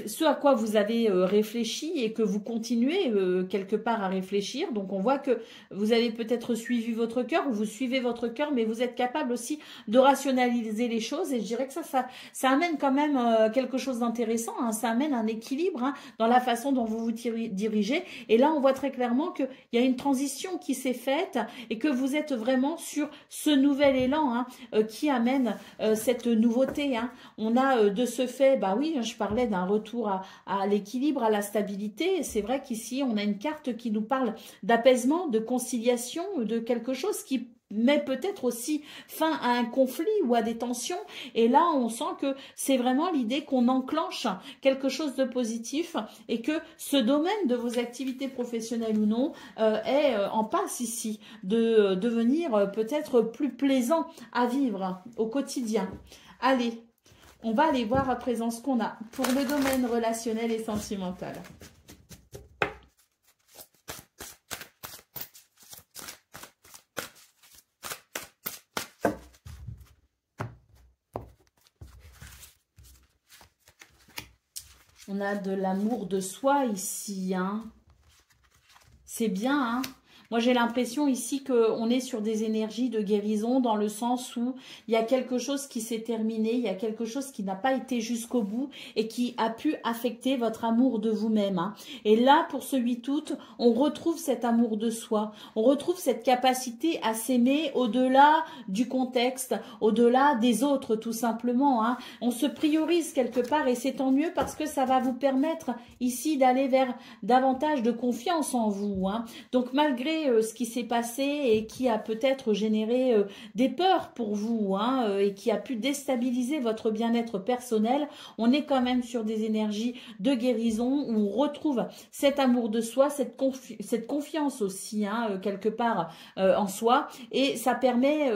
ce à quoi vous avez réfléchi et que vous continuez quelque part à réfléchir. Donc, on voit que vous avez peut-être suivi votre cœur ou vous suivez votre cœur, mais vous êtes capable aussi de rationaliser les choses. Et je dirais que ça amène quand même quelque chose d'intéressant. Hein. Ça amène un équilibre hein, dans la façon dont vous vous dirigez. Et là, on voit très clairement qu'il y a une transition qui s'est faite et que vous êtes vraiment sur ce nouvel élan hein, qui amène cette nouveauté. Hein. On a de ce fait, bah oui, je parlais d'un retour à l'équilibre, à la stabilité. C'est vrai qu'ici, on a une carte qui nous parle d'apaisement, de conciliation, de quelque chose qui met peut-être aussi fin à un conflit ou à des tensions. Et là, on sent que c'est vraiment l'idée qu'on enclenche quelque chose de positif et que ce domaine de vos activités professionnelles ou non est en passe ici de devenir peut-être plus plaisant à vivre au quotidien. Allez, on va aller voir à présent ce qu'on a pour le domaine relationnel et sentimental. On a de l'amour de soi ici. Hein. C'est bien, hein. Moi, j'ai l'impression ici qu'on est sur des énergies de guérison dans le sens où il y a quelque chose qui s'est terminé, il y a quelque chose qui n'a pas été jusqu'au bout et qui a pu affecter votre amour de vous-même. Hein. Et là, pour ce 8 août, on retrouve cet amour de soi, on retrouve cette capacité à s'aimer au-delà du contexte, au-delà des autres tout simplement. Hein. On se priorise quelque part et c'est tant mieux parce que ça va vous permettre ici d'aller vers davantage de confiance en vous. Hein. Donc, malgré ce qui s'est passé et qui a peut-être généré des peurs pour vous hein, et qui a pu déstabiliser votre bien-être personnel, on est quand même sur des énergies de guérison où on retrouve cet amour de soi, cette confiance aussi hein, quelque part en soi et ça permet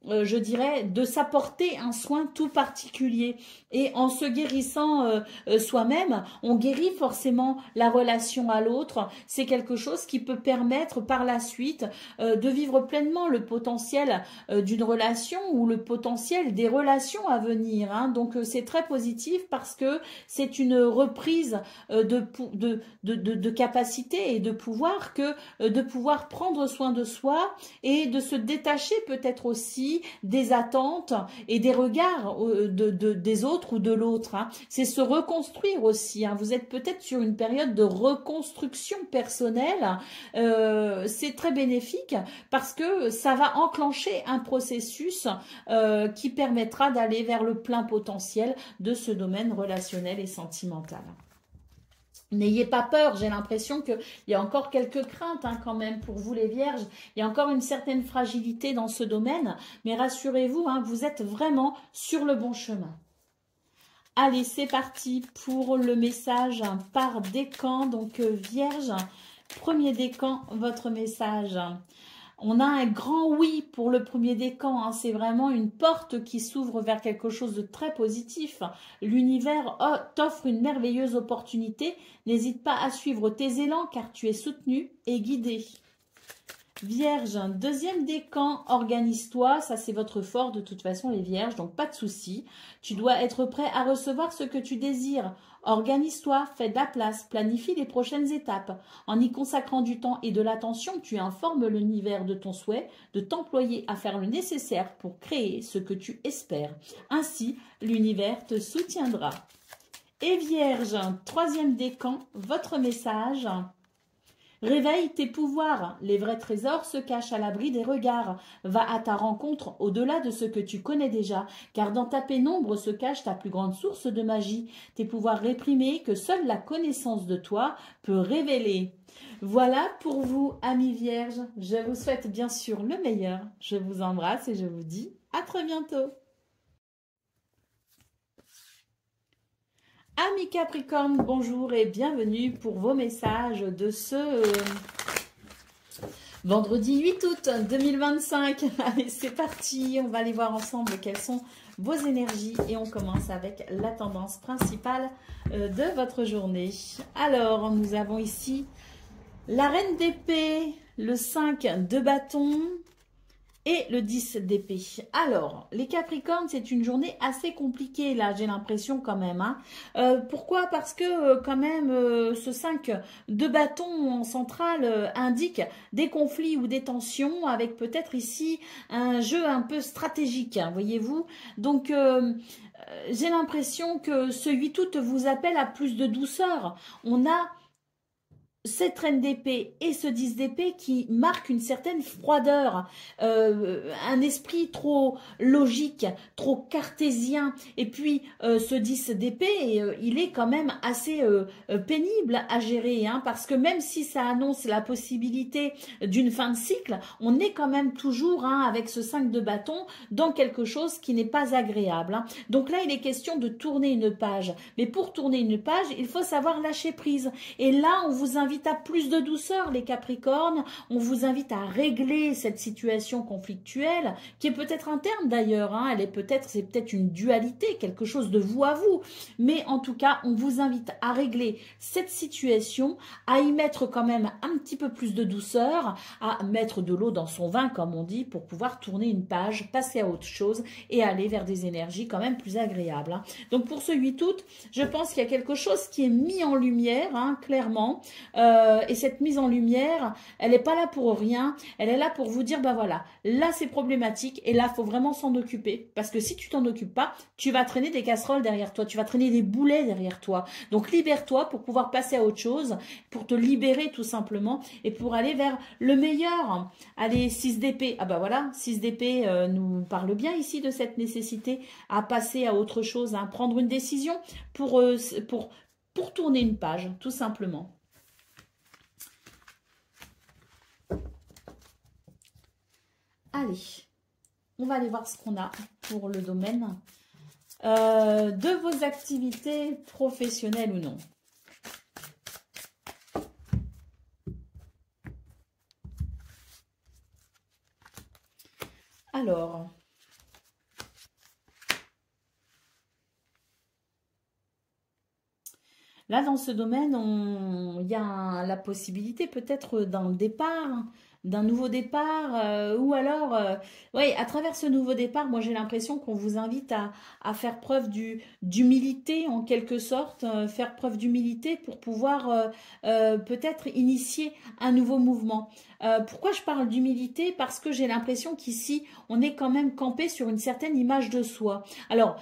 je dirais, de s'apporter un soin tout particulier. Et en se guérissant soi-même, on guérit forcément la relation à l'autre. C'est quelque chose qui peut permettre par la suite de vivre pleinement le potentiel d'une relation ou le potentiel des relations à venir. Hein. Donc c'est très positif parce que c'est une reprise de capacité et de pouvoir de pouvoir prendre soin de soi et de se détacher peut-être aussi des attentes et des regards des autres ou de l'autre. Hein. C'est se reconstruire aussi. Hein. Vous êtes peut-être sur une période de reconstruction personnelle. C'est très bénéfique parce que ça va enclencher un processus qui permettra d'aller vers le plein potentiel de ce domaine relationnel et sentimental. N'ayez pas peur, j'ai l'impression qu'il y a encore quelques craintes hein, quand même pour vous les vierges. Il y a encore une certaine fragilité dans ce domaine, mais rassurez-vous, hein, vous êtes vraiment sur le bon chemin. Allez, c'est parti pour le message par décan, donc vierge. Premier décan, votre message. On a un grand oui pour le premier décan, hein. C'est vraiment une porte qui s'ouvre vers quelque chose de très positif. L'univers t'offre une merveilleuse opportunité. N'hésite pas à suivre tes élans car tu es soutenu et guidé. Vierge, deuxième décan, organise-toi, ça c'est votre fort de toute façon les vierges, donc pas de souci. Tu dois être prêt à recevoir ce que tu désires. Organise-toi, fais de la place, planifie les prochaines étapes. En y consacrant du temps et de l'attention, tu informes l'univers de ton souhait de t'employer à faire le nécessaire pour créer ce que tu espères. Ainsi, l'univers te soutiendra. Et Vierge, troisième décan, votre message. Réveille tes pouvoirs, les vrais trésors se cachent à l'abri des regards. Va à ta rencontre au-delà de ce que tu connais déjà, car dans ta pénombre se cache ta plus grande source de magie, tes pouvoirs réprimés que seule la connaissance de toi peut révéler. Voilà pour vous, amis vierges. Je vous souhaite bien sûr le meilleur. Je vous embrasse et je vous dis à très bientôt. Amis Capricorne, bonjour et bienvenue pour vos messages de ce vendredi 8 août 2025. Allez, c'est parti, on va aller voir ensemble quelles sont vos énergies et on commence avec la tendance principale de votre journée. Alors, nous avons ici la reine d'épée, le 5 de bâton et le 10 d'épée. Alors, les Capricornes, c'est une journée assez compliquée, là, j'ai l'impression quand même. Hein. Pourquoi? Parce que quand même, ce 5 de bâton en centrale indique des conflits ou des tensions, avec peut-être ici un jeu un peu stratégique, hein, voyez-vous. Donc, j'ai l'impression que ce 8 août vous appelle à plus de douceur. On a cette reine d'épée et ce 10 d'épée qui marquent une certaine froideur, un esprit trop logique, trop cartésien. Et puis, ce 10 d'épée, il est quand même assez pénible à gérer, hein, parce que même si ça annonce la possibilité d'une fin de cycle, on est quand même toujours, hein, avec ce 5 de bâton, dans quelque chose qui n'est pas agréable. Hein. Donc là, il est question de tourner une page. Mais pour tourner une page, il faut savoir lâcher prise. Et là, on vous invite à plus de douceur, les Capricornes. On vous invite à régler cette situation conflictuelle, qui est peut-être interne d'ailleurs. Hein. C'est peut-être une dualité, quelque chose de vous à vous. Mais en tout cas, on vous invite à régler cette situation, à y mettre quand même un petit peu plus de douceur, à mettre de l'eau dans son vin, comme on dit, pour pouvoir tourner une page, passer à autre chose et aller vers des énergies quand même plus agréables. Hein. Donc pour ce 8 août, je pense qu'il y a quelque chose qui est mis en lumière, hein, clairement. Et cette mise en lumière, elle n'est pas là pour rien. Elle est là pour vous dire, ben voilà, là c'est problématique et là il faut vraiment s'en occuper. Parce que si tu t'en occupes pas, tu vas traîner des casseroles derrière toi, tu vas traîner des boulets derrière toi. Donc libère-toi pour pouvoir passer à autre chose, pour te libérer tout simplement et pour aller vers le meilleur. Allez, 6 d'épée. Ah ben voilà, 6 d'épée nous parle bien ici de cette nécessité à passer à autre chose, à prendre une décision pour tourner une page, tout simplement. Allez, on va aller voir ce qu'on a pour le domaine de vos activités professionnelles ou non. Alors, là dans ce domaine, il y a la possibilité peut-être d'un départ, d'un nouveau départ, ou alors, oui, à travers ce nouveau départ, moi j'ai l'impression qu'on vous invite à faire preuve d'humilité en quelque sorte, faire preuve d'humilité pour pouvoir peut-être initier un nouveau mouvement. Pourquoi je parle d'humilité? Parce que j'ai l'impression qu'ici, on est quand même campé sur une certaine image de soi. Alors,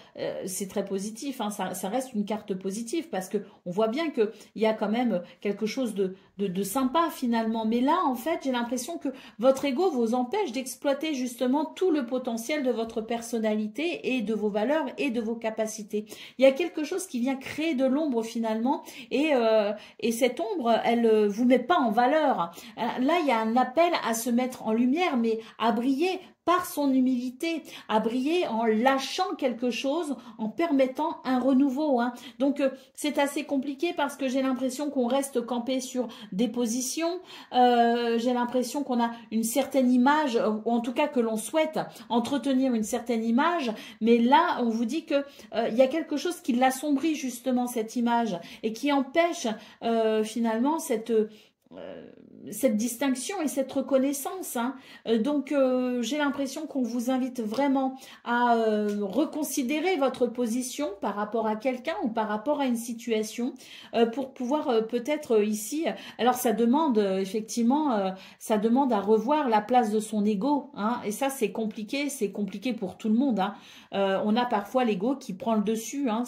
c'est très positif, hein, ça reste une carte positive parce que on voit bien qu'il y a quand même quelque chose de sympa finalement. Mais là, en fait, j'ai l'impression que votre ego vous empêche d'exploiter justement tout le potentiel de votre personnalité et de vos valeurs et de vos capacités. Il y a quelque chose qui vient créer de l'ombre finalement et cette ombre, elle vous met pas en valeur. Là, il y a un appel à se mettre en lumière, mais à briller par son humilité, à briller en lâchant quelque chose, en permettant un renouveau. Hein. Donc, c'est assez compliqué parce que j'ai l'impression qu'on reste campé sur des positions. J'ai l'impression qu'on a une certaine image, ou en tout cas que l'on souhaite entretenir une certaine image. Mais là, on vous dit que il y a quelque chose qui l'assombrit justement, cette image, et qui empêche finalement cette distinction et cette reconnaissance. Hein. Donc, j'ai l'impression qu'on vous invite vraiment à reconsidérer votre position par rapport à quelqu'un ou par rapport à une situation pour pouvoir peut-être ici... Alors, ça demande effectivement, ça demande à revoir la place de son ego. Hein, et ça, c'est compliqué pour tout le monde. Hein. On a parfois l'ego qui prend le dessus. Hein,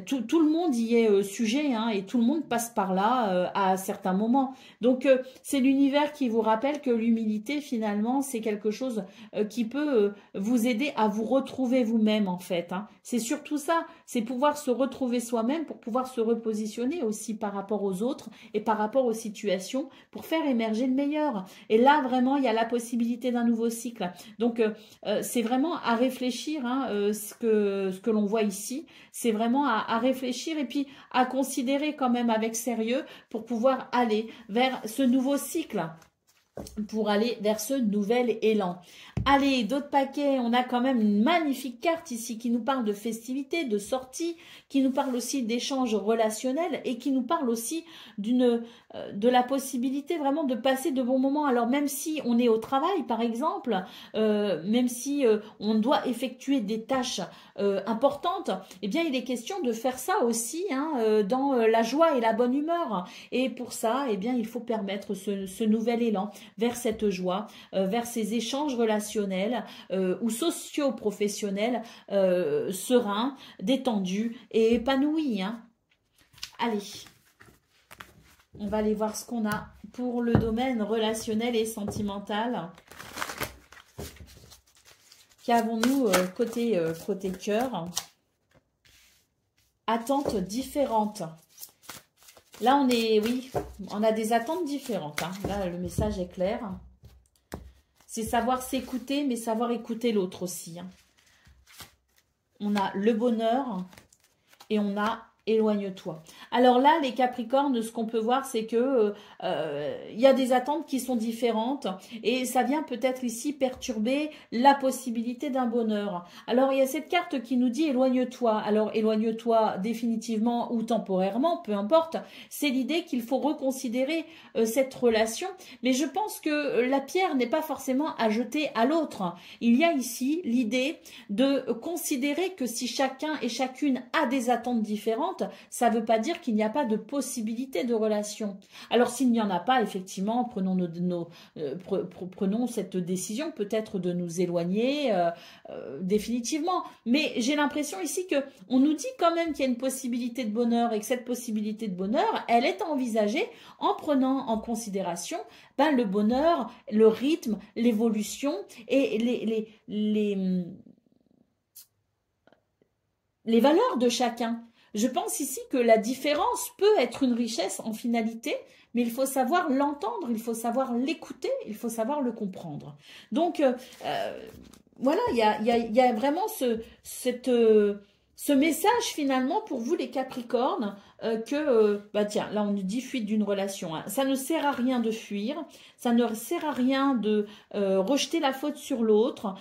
tout le monde y est sujet hein, et tout le monde passe par là à certains moments. Donc, c'est l'univers qui vous rappelle que l'humilité, finalement, c'est quelque chose qui peut vous aider à vous retrouver vous-même, en fait. Hein. C'est surtout ça, c'est pouvoir se retrouver soi-même pour pouvoir se repositionner aussi par rapport aux autres et par rapport aux situations pour faire émerger le meilleur. Et là, vraiment, il y a la possibilité d'un nouveau cycle. Donc, c'est vraiment à réfléchir, hein, ce que l'on voit ici. C'est vraiment à réfléchir et puis à considérer quand même avec sérieux pour pouvoir aller vers ce nouveau cycle, pour aller vers ce nouvel élan. Allez, d'autres paquets, on a quand même une magnifique carte ici qui nous parle de festivités, de sorties, qui nous parle aussi d'échanges relationnels et qui nous parle aussi de la possibilité vraiment de passer de bons moments. Alors même si on est au travail par exemple, même si on doit effectuer des tâches importantes, eh bien il est question de faire ça aussi hein, dans la joie et la bonne humeur. Et pour ça, eh bien il faut permettre ce nouvel élan vers cette joie, vers ces échanges relationnels ou socio-professionnels sereins, détendus et épanouis. Hein. Allez, on va aller voir ce qu'on a pour le domaine relationnel et sentimental. Qu'avons-nous côté cœur? Attentes différentes. Là, on a des attentes différentes. Hein. Là, le message est clair. C'est savoir s'écouter, mais savoir écouter l'autre aussi. Hein. On a le bonheur et on a éloigne-toi. Alors là, les Capricornes, ce qu'on peut voir, c'est que y a des attentes qui sont différentes et ça vient peut-être ici perturber la possibilité d'un bonheur. Alors, il y a cette carte qui nous dit éloigne-toi. Alors, éloigne-toi définitivement ou temporairement, peu importe. C'est l'idée qu'il faut reconsidérer cette relation. Mais je pense que la pierre n'est pas forcément à jeter à l'autre. Il y a ici l'idée de considérer que si chacun et chacune a des attentes différentes, ça ne veut pas dire qu'il n'y a pas de possibilité de relation. Alors s'il n'y en a pas, effectivement, prenons cette décision peut-être de nous éloigner définitivement. Mais j'ai l'impression ici qu'on nous dit quand même qu'il y a une possibilité de bonheur et que cette possibilité de bonheur, elle est envisagée en prenant en considération le bonheur, le rythme, l'évolution et les valeurs de chacun. Je pense ici que la différence peut être une richesse en finalité, mais il faut savoir l'entendre, il faut savoir l'écouter, il faut savoir le comprendre. Donc, voilà, il y a vraiment ce message finalement pour vous les Capricornes tiens, là on nous dit fuite d'une relation. Hein. Ça ne sert à rien de fuir, ça ne sert à rien de rejeter la faute sur l'autre.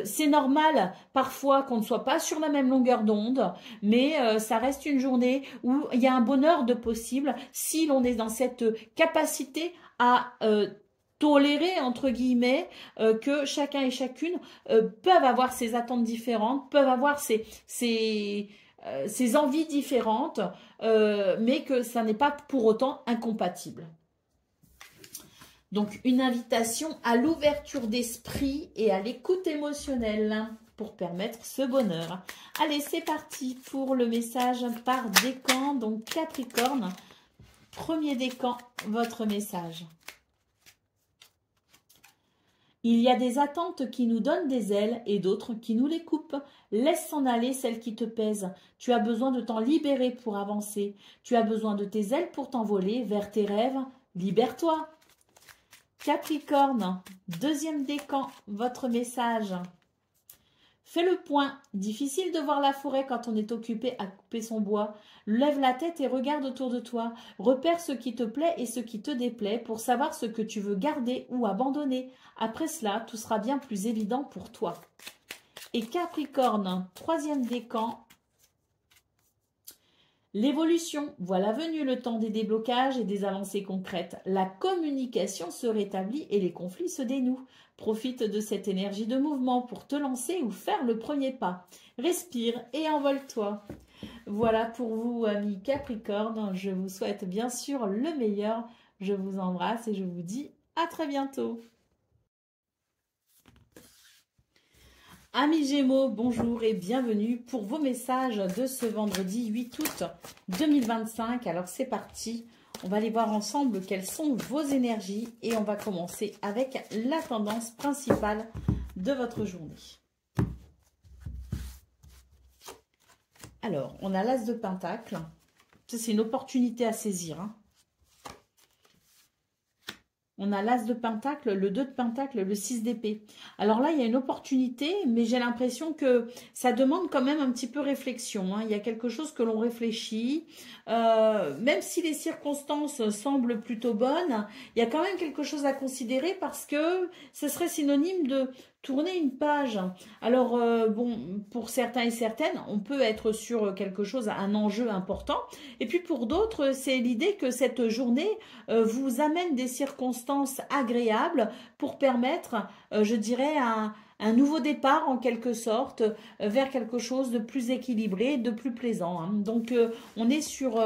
C'est normal parfois qu'on ne soit pas sur la même longueur d'onde, mais ça reste une journée où il y a un bonheur de possible si l'on est dans cette capacité à tolérer, entre guillemets, que chacun et chacune peuvent avoir ses attentes différentes, peuvent avoir ses envies différentes, mais que ça n'est pas pour autant incompatible. Donc, une invitation à l'ouverture d'esprit et à l'écoute émotionnelle pour permettre ce bonheur. Allez, c'est parti pour le message par décan. Donc, Capricorne, premier décan, votre message. Il y a des attentes qui nous donnent des ailes et d'autres qui nous les coupent. Laisse s'en aller celles qui te pèsent. Tu as besoin de t'en libérer pour avancer. Tu as besoin de tes ailes pour t'envoler vers tes rêves. Libère-toi. Capricorne, deuxième décan, votre message. Fais le point. Difficile de voir la forêt quand on est occupé à couper son bois. Lève la tête et regarde autour de toi. Repère ce qui te plaît et ce qui te déplaît pour savoir ce que tu veux garder ou abandonner. Après cela, tout sera bien plus évident pour toi. Et Capricorne, troisième décan. L'évolution, voilà venu le temps des déblocages et des avancées concrètes. La communication se rétablit et les conflits se dénouent. Profite de cette énergie de mouvement pour te lancer ou faire le premier pas. Respire et envole-toi. Voilà pour vous, amis Capricorne. Je vous souhaite bien sûr le meilleur. Je vous embrasse et je vous dis à très bientôt. Amis Gémeaux, bonjour et bienvenue pour vos messages de ce vendredi 8 août 2025. Alors c'est parti, on va aller voir ensemble quelles sont vos énergies et on va commencer avec la tendance principale de votre journée. Alors, on a l'As de Pentacle, c'est une opportunité à saisir, hein. On a l'As de Pentacle, le 2 de Pentacle, le 6 d'épée. Alors là, il y a une opportunité, mais j'ai l'impression que ça demande quand même un petit peu réflexion, hein. Il y a quelque chose que l'on réfléchit. Même si les circonstances semblent plutôt bonnes, il y a quand même quelque chose à considérer parce que ce serait synonyme de tourner une page. Alors, bon, pour certains et certaines, on peut être sur quelque chose, un enjeu important. Et puis pour d'autres, c'est l'idée que cette journée vous amène des circonstances agréables pour permettre, je dirais, un nouveau départ en quelque sorte vers quelque chose de plus équilibré, de plus plaisant, hein. Donc on est sur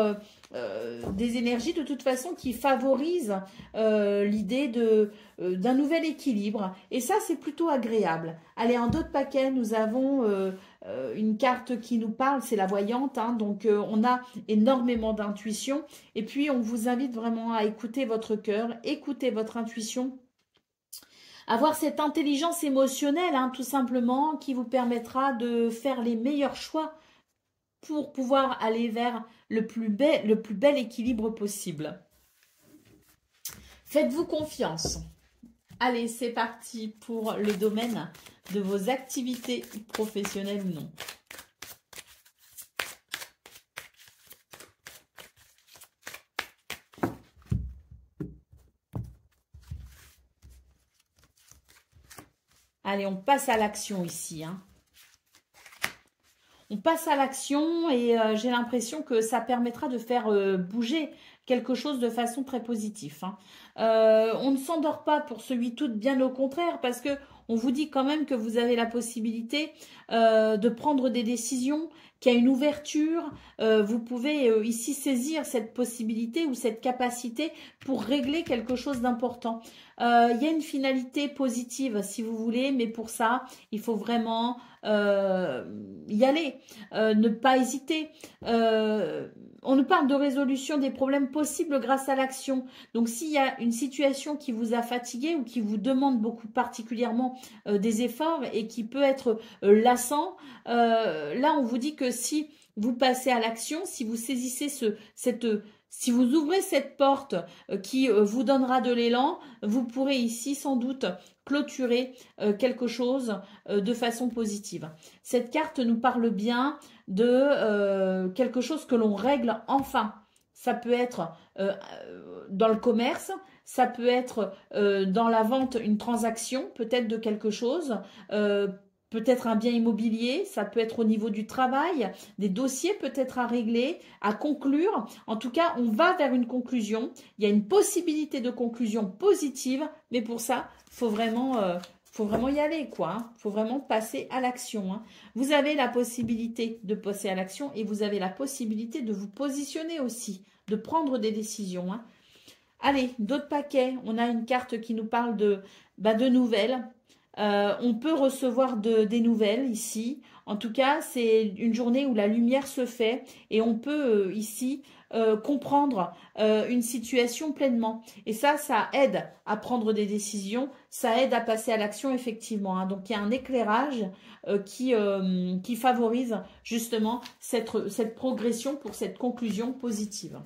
des énergies de toute façon qui favorisent l'idée d'un nouvel équilibre. Et ça, c'est plutôt agréable. Allez, en d'autres paquets, nous avons une carte qui nous parle, c'est la voyante, hein, donc on a énormément d'intuition. Et puis, on vous invite vraiment à écouter votre cœur, écouter votre intuition, avoir cette intelligence émotionnelle, hein, tout simplement, qui vous permettra de faire les meilleurs choix pour pouvoir aller vers le plus bel équilibre possible. Faites-vous confiance. Allez, c'est parti pour le domaine de vos activités professionnelles ou non. Allez, on passe à l'action ici, hein. On passe à l'action et j'ai l'impression que ça permettra de faire bouger quelque chose de façon très positive, hein. On ne s'endort pas pour ce 8 août, bien au contraire, parce que on vous dit quand même que vous avez la possibilité de prendre des décisions, qu'il y a une ouverture. Vous pouvez ici saisir cette possibilité ou cette capacité pour régler quelque chose d'important. Il y a une finalité positive, si vous voulez, mais pour ça, il faut vraiment y aller, ne pas hésiter. On nous parle de résolution des problèmes possibles grâce à l'action. Donc, s'il y a une situation qui vous a fatigué ou qui vous demande beaucoup particulièrement des efforts et qui peut être lassant, là, on vous dit que si vous passez à l'action, si vous saisissez si vous ouvrez cette porte qui vous donnera de l'élan, vous pourrez ici sans doute clôturer quelque chose de façon positive. Cette carte nous parle bien de quelque chose que l'on règle enfin. Ça peut être dans le commerce, ça peut être dans la vente, une transaction, peut-être de quelque chose, peut-être un bien immobilier, ça peut être au niveau du travail, des dossiers peut-être à régler, à conclure. En tout cas, on va vers une conclusion. Il y a une possibilité de conclusion positive, mais pour ça, faut vraiment y aller, quoi, hein. Faut vraiment passer à l'action, hein. Vous avez la possibilité de passer à l'action et vous avez la possibilité de vous positionner aussi, de prendre des décisions, hein. Allez, d'autres paquets. On a une carte qui nous parle de nouvelles. On peut recevoir des nouvelles ici. En tout cas, c'est une journée où la lumière se fait et on peut ici comprendre une situation pleinement. Et ça aide à prendre des décisions, ça aide à passer à l'action effectivement, hein. Donc, il y a un éclairage qui favorise justement cette progression pour cette conclusion positive.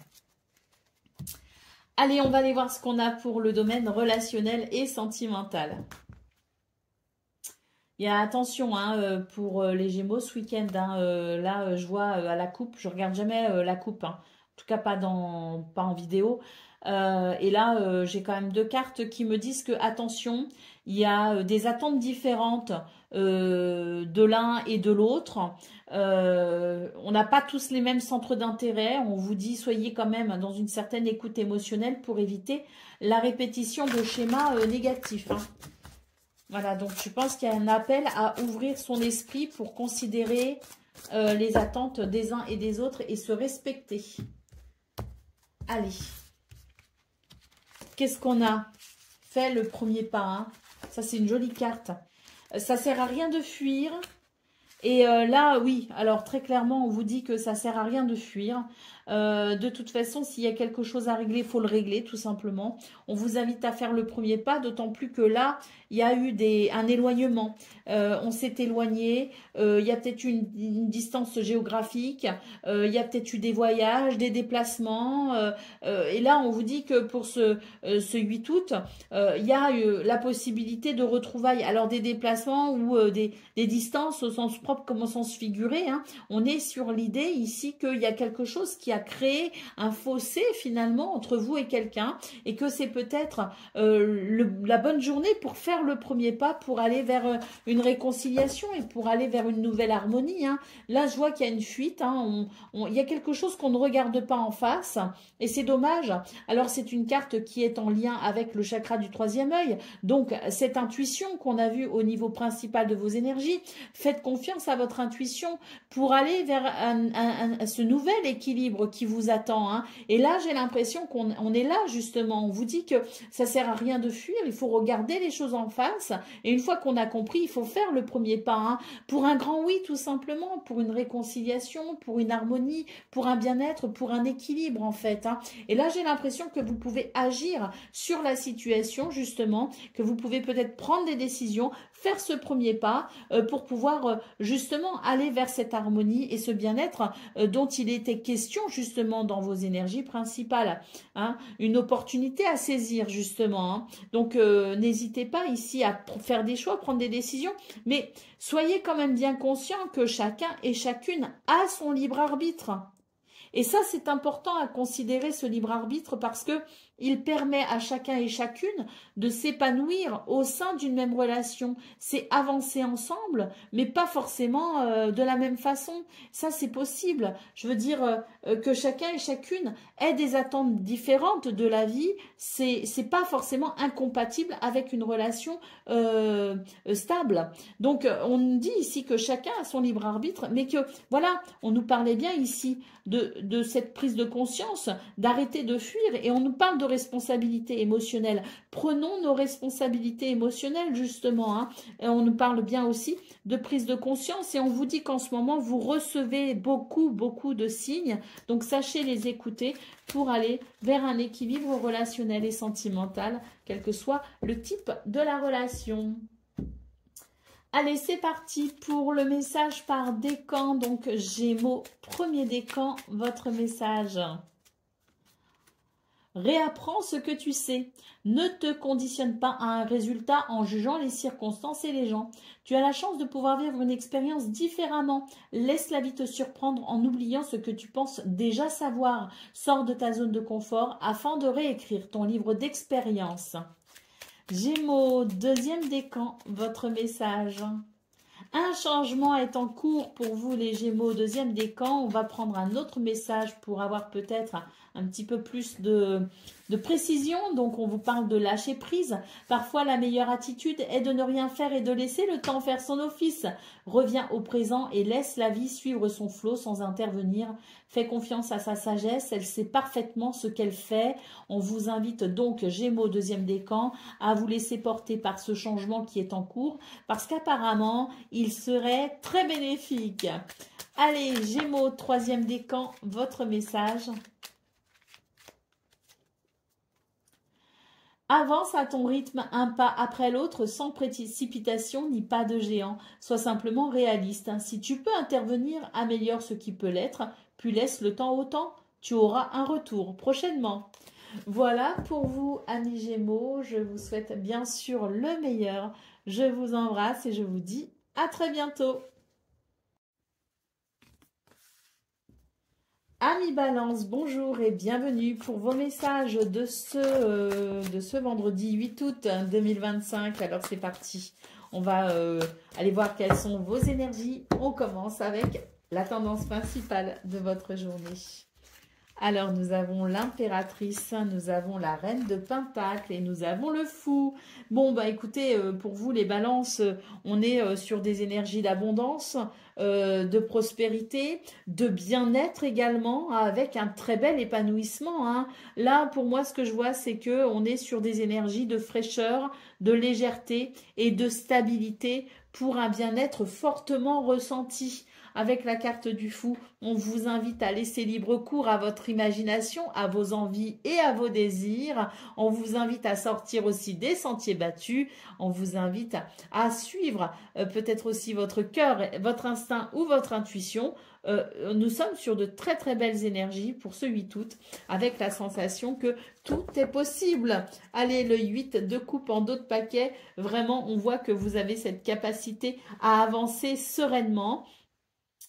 Allez, on va aller voir ce qu'on a pour le domaine relationnel et sentimental. Il y a attention hein, pour les Gémeaux ce week-end. Hein, là, je vois à la coupe, je regarde jamais la coupe. Hein. En tout cas, pas en vidéo. Et là, j'ai quand même deux cartes qui me disent que, attention, il y a des attentes différentes de l'un et de l'autre. On n'a pas tous les mêmes centres d'intérêt. On vous dit, soyez quand même dans une certaine écoute émotionnelle pour éviter la répétition de schémas négatifs. Hein. Voilà, donc je pense qu'il y a un appel à ouvrir son esprit pour considérer les attentes des uns et des autres et se respecter. Allez. Qu'est-ce qu'on a? Fait le premier pas. Hein. Ça, c'est une jolie carte. Ça sert à rien de fuir. Et là, oui, alors très clairement, on vous dit que ça sert à rien de fuir. De toute façon, s'il y a quelque chose à régler, il faut le régler, tout simplement. On vous invite à faire le premier pas, d'autant plus que là, il y a eu un éloignement. On s'est éloigné, il y a peut-être une distance géographique, il y a peut-être eu des voyages, des déplacements. Et là, on vous dit que pour ce 8 août, il y a la possibilité de retrouvailles. Alors, des déplacements ou des distances au sens propre comme au sens figuré. Hein. On est sur l'idée ici qu'il y a quelque chose qui a créé un fossé finalement entre vous et quelqu'un et que c'est peut-être la bonne journée pour faire le premier pas pour aller vers une réconciliation et pour aller vers une nouvelle harmonie. Hein. Là, je vois qu'il y a une fuite. Hein. Il y a quelque chose qu'on ne regarde pas en face et c'est dommage. Alors, c'est une carte qui est en lien avec le chakra du troisième œil. Donc, cette intuition qu'on a vue au niveau principal de vos énergies, faites confiance à votre intuition pour aller vers ce nouvel équilibre qui vous attend. Hein. Et là, j'ai l'impression qu'on est là, justement. On vous dit que ça sert à rien de fuir. Il faut regarder les choses en face. Et une fois qu'on a compris, il faut faire le premier pas. Hein, pour un grand oui, tout simplement. Pour une réconciliation, pour une harmonie, pour un bien-être, pour un équilibre, en fait. Hein. Et là, j'ai l'impression que vous pouvez agir sur la situation, justement. Que vous pouvez peut-être prendre des décisions, faire ce premier pas pour pouvoir, justement, aller vers cette harmonie et ce bien-être dont il était question justement dans vos énergies principales. Hein, une opportunité à saisir justement. Hein. Donc n'hésitez pas ici à faire des choix, prendre des décisions, mais soyez quand même bien conscient que chacun et chacune a son libre arbitre. Et ça, c'est important à considérer, ce libre arbitre, parce que il permet à chacun et chacune de s'épanouir au sein d'une même relation. C'est avancer ensemble, mais pas forcément de la même façon. Ça, c'est possible. Je veux dire que chacun et chacune ait des attentes différentes de la vie. C'est pas forcément incompatible avec une relation stable. Donc, on dit ici que chacun a son libre arbitre, mais que, voilà, on nous parlait bien ici de cette prise de conscience, d'arrêter de fuir, et on nous parle de responsabilité émotionnelle. Prenons nos responsabilités émotionnelles, justement. Hein. Et on nous parle bien aussi de prise de conscience, et on vous dit qu'en ce moment, vous recevez beaucoup de signes, donc sachez les écouter pour aller vers un équilibre relationnel et sentimental, quel que soit le type de la relation. Allez, c'est parti pour le message par décan. Donc, Gémeaux, premier décan, votre message. Réapprends ce que tu sais. Ne te conditionne pas à un résultat en jugeant les circonstances et les gens. Tu as la chance de pouvoir vivre une expérience différemment. Laisse la vie te surprendre en oubliant ce que tu penses déjà savoir. Sors de ta zone de confort afin de réécrire ton livre d'expérience. Gémeaux, deuxième décan, votre message. Un changement est en cours pour vous les Gémeaux, deuxième décan. On va prendre un autre message pour avoir peut-être un petit peu plus de précision. Donc on vous parle de lâcher prise. Parfois la meilleure attitude est de ne rien faire et de laisser le temps faire son office. Reviens au présent et laisse la vie suivre son flot sans intervenir. Fais confiance à sa sagesse, elle sait parfaitement ce qu'elle fait. On vous invite donc, Gémeaux, deuxième décan, à vous laisser porter par ce changement qui est en cours, parce qu'apparemment, il serait très bénéfique. Allez, Gémeaux, troisième décan, votre message. Avance à ton rythme, un pas après l'autre, sans précipitation ni pas de géant. Sois simplement réaliste. Si tu peux intervenir, améliore ce qui peut l'être, puis laisse le temps au temps. Tu auras un retour prochainement. Voilà pour vous, amis Gémeaux. Je vous souhaite bien sûr le meilleur. Je vous embrasse et je vous dis à très bientôt. Amis Balance, bonjour et bienvenue pour vos messages de ce vendredi 8 août 2025. Alors c'est parti, on va aller voir quelles sont vos énergies. On commence avec la tendance principale de votre journée. Alors, nous avons l'impératrice, nous avons la reine de Pentacle et nous avons le fou. Bon, bah écoutez, pour vous les balances, on est sur des énergies d'abondance, de prospérité, de bien-être également, avec un très bel épanouissement, hein. Là, pour moi, ce que je vois, c'est que on est sur des énergies de fraîcheur, de légèreté et de stabilité pour un bien-être fortement ressenti. Avec la carte du fou, on vous invite à laisser libre cours à votre imagination, à vos envies et à vos désirs. On vous invite à sortir aussi des sentiers battus. On vous invite à suivre peut-être aussi votre cœur, votre instinct ou votre intuition. Nous sommes sur de très très belles énergies pour ce 8 août avec la sensation que tout est possible. Allez, le 8 de coupe en dos de paquet, vraiment on voit que vous avez cette capacité à avancer sereinement.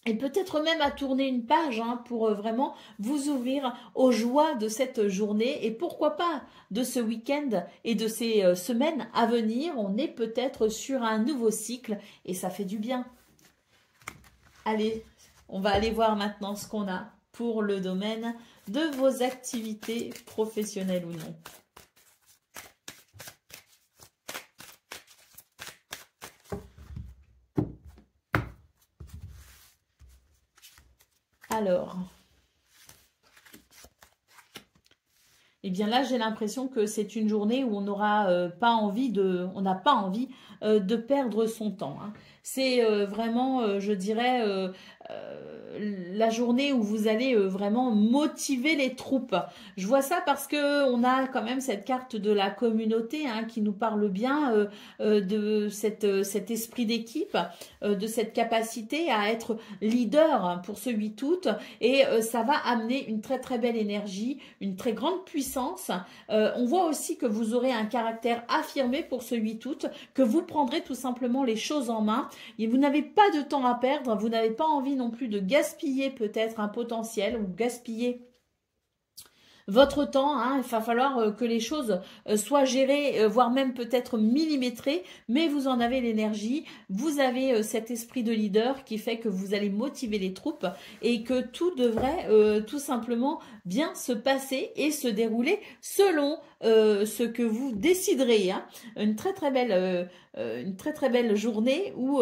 Et peut-être même à tourner une page hein, pour vraiment vous ouvrir aux joies de cette journée et pourquoi pas de ce week-end et de ces semaines à venir. On est peut-être sur un nouveau cycle et ça fait du bien. Allez, on va aller voir maintenant ce qu'on a pour le domaine de vos activités professionnelles ou non. Alors, eh bien là, j'ai l'impression que c'est une journée où on n'aura pas envie on n'a pas envie de perdre son temps, hein. C'est vraiment, je dirais, la journée où vous allez vraiment motiver les troupes. Je vois ça parce que on a quand même cette carte de la communauté hein, qui nous parle bien de cet esprit d'équipe, de cette capacité à être leader hein, pour ce 8 août. Et ça va amener une très très belle énergie, une très grande puissance. On voit aussi que vous aurez un caractère affirmé pour ce 8 août, que vous prendrez tout simplement les choses en main. Et vous n'avez pas de temps à perdre, vous n'avez pas envie non plus de gaspiller peut-être un potentiel ou gaspiller votre temps, hein. Il va falloir que les choses soient gérées, voire même peut-être millimétrées, mais vous en avez l'énergie, vous avez cet esprit de leader qui fait que vous allez motiver les troupes et que tout devrait tout simplement bien se passer et se dérouler selon ce que vous déciderez, hein. Une très très belle journée où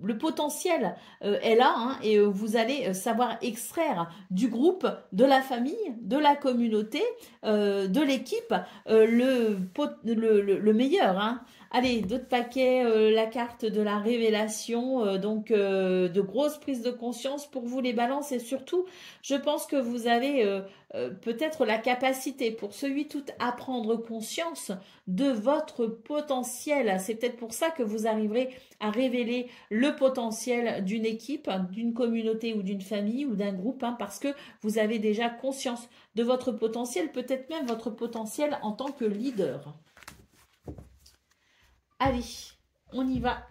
le potentiel est là hein, et vous allez savoir extraire du groupe, de la famille, de la communauté, de l'équipe le meilleur. Hein. Allez, d'autres paquets, la carte de la révélation, donc de grosses prises de conscience pour vous les balances et surtout, je pense que vous avez peut-être la capacité pour ce 8 août à prendre conscience de votre potentiel. C'est peut-être pour ça que vous arriverez à révéler le potentiel d'une équipe, d'une communauté ou d'une famille ou d'un groupe, hein, parce que vous avez déjà conscience de votre potentiel, peut-être même votre potentiel en tant que leader. Allez, on y va.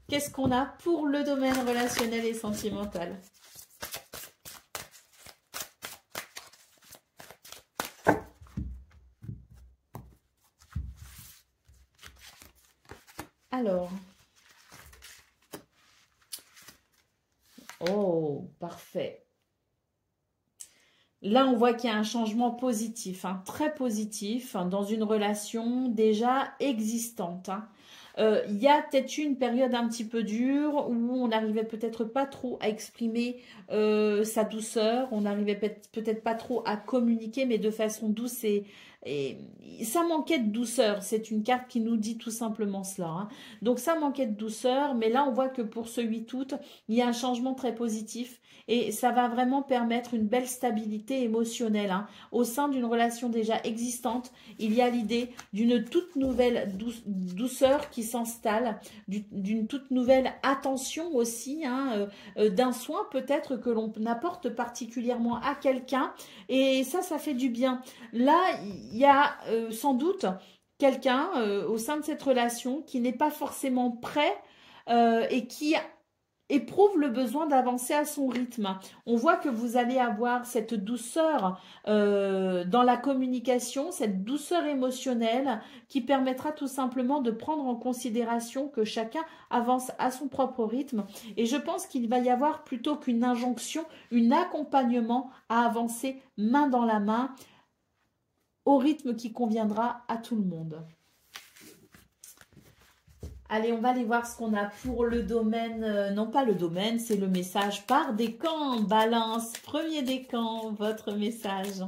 Qu'est-ce qu'on a pour le domaine relationnel et sentimental ? Alors, oh, parfait. Là, on voit qu'il y a un changement positif, hein, très positif, hein, dans une relation déjà existante. Hein. Il y a peut-être une période un petit peu dure où on n'arrivait peut-être pas trop à exprimer sa douceur, on n'arrivait peut-être pas trop à communiquer, mais de façon douce et ça manquait de douceur. C'est une carte qui nous dit tout simplement cela, hein. Donc ça manquait de douceur, mais là on voit que pour ce 8 août, il y a un changement très positif et ça va vraiment permettre une belle stabilité émotionnelle, hein. Au sein d'une relation déjà existante, il y a l'idée d'une toute nouvelle douceur qui s'installe, d'une toute nouvelle attention aussi, hein, d'un soin peut-être que l'on apporte particulièrement à quelqu'un, et ça fait du bien. Là, il y a sans doute quelqu'un au sein de cette relation qui n'est pas forcément prêt et qui éprouve le besoin d'avancer à son rythme. On voit que vous allez avoir cette douceur dans la communication, cette douceur émotionnelle qui permettra tout simplement de prendre en considération que chacun avance à son propre rythme. Et je pense qu'il va y avoir plutôt qu'une injonction, un accompagnement à avancer main dans la main au rythme qui conviendra à tout le monde. Allez, on va aller voir ce qu'on a pour le domaine, non pas le domaine, c'est le message par décan. Balance, premier décan, votre message.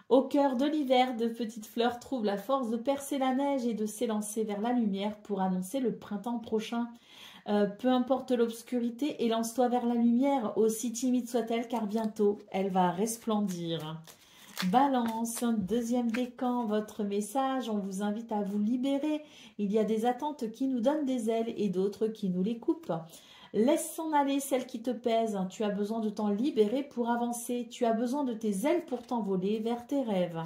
Au cœur de l'hiver, de petites fleurs trouvent la force de percer la neige et de s'élancer vers la lumière pour annoncer le printemps prochain. Peu importe l'obscurité, élance-toi vers la lumière, aussi timide soit-elle, car bientôt elle va resplendir. Balance, deuxième décan, votre message, on vous invite à vous libérer. Il y a des attentes qui nous donnent des ailes et d'autres qui nous les coupent. Laisse s'en aller celles qui te pèsent. Tu as besoin de t'en libérer pour avancer. Tu as besoin de tes ailes pour t'envoler vers tes rêves.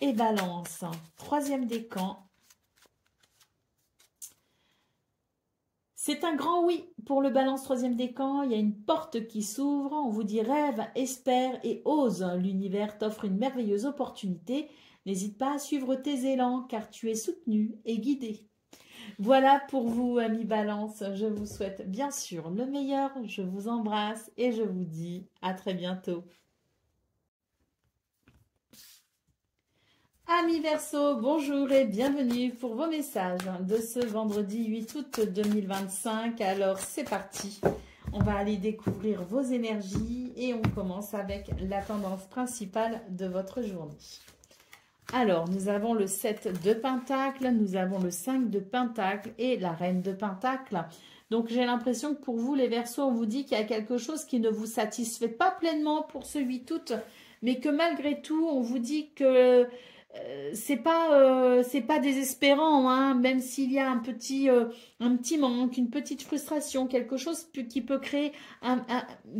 Et balance, troisième décan. C'est un grand oui pour le balance troisième décan. Il y a une porte qui s'ouvre. On vous dit rêve, espère et ose. L'univers t'offre une merveilleuse opportunité. N'hésite pas à suivre tes élans car tu es soutenu et guidé. Voilà pour vous, amis balance. Je vous souhaite bien sûr le meilleur. Je vous embrasse et je vous dis à très bientôt. Amis Verseau, bonjour et bienvenue pour vos messages de ce vendredi 8 août 2025. Alors c'est parti, on va aller découvrir vos énergies et on commence avec la tendance principale de votre journée. Alors nous avons le 7 de Pentacles, nous avons le 5 de Pentacles et la Reine de Pentacles. Donc j'ai l'impression que pour vous les Verseaux, on vous dit qu'il y a quelque chose qui ne vous satisfait pas pleinement pour ce 8 août, mais que malgré tout on vous dit que c'est pas désespérant, hein, même s'il y a un petit manque, une petite frustration, quelque chose qui peut créer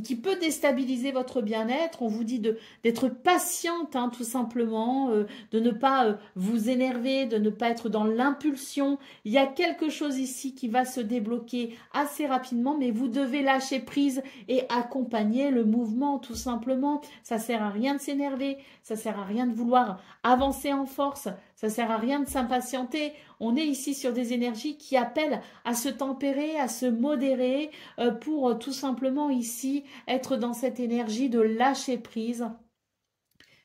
qui peut déstabiliser votre bien-être. On vous dit d'être patiente, hein, tout simplement, de ne pas vous énerver, de ne pas être dans l'impulsion. Il y a quelque chose ici qui va se débloquer assez rapidement, mais vous devez lâcher prise et accompagner le mouvement, tout simplement. Ça sert à rien de s'énerver, ça sert à rien de vouloir avancer en force, ça sert à rien de s'impatienter. On est ici sur des énergies qui appellent à se tempérer, à se modérer pour tout simplement ici être dans cette énergie de lâcher prise.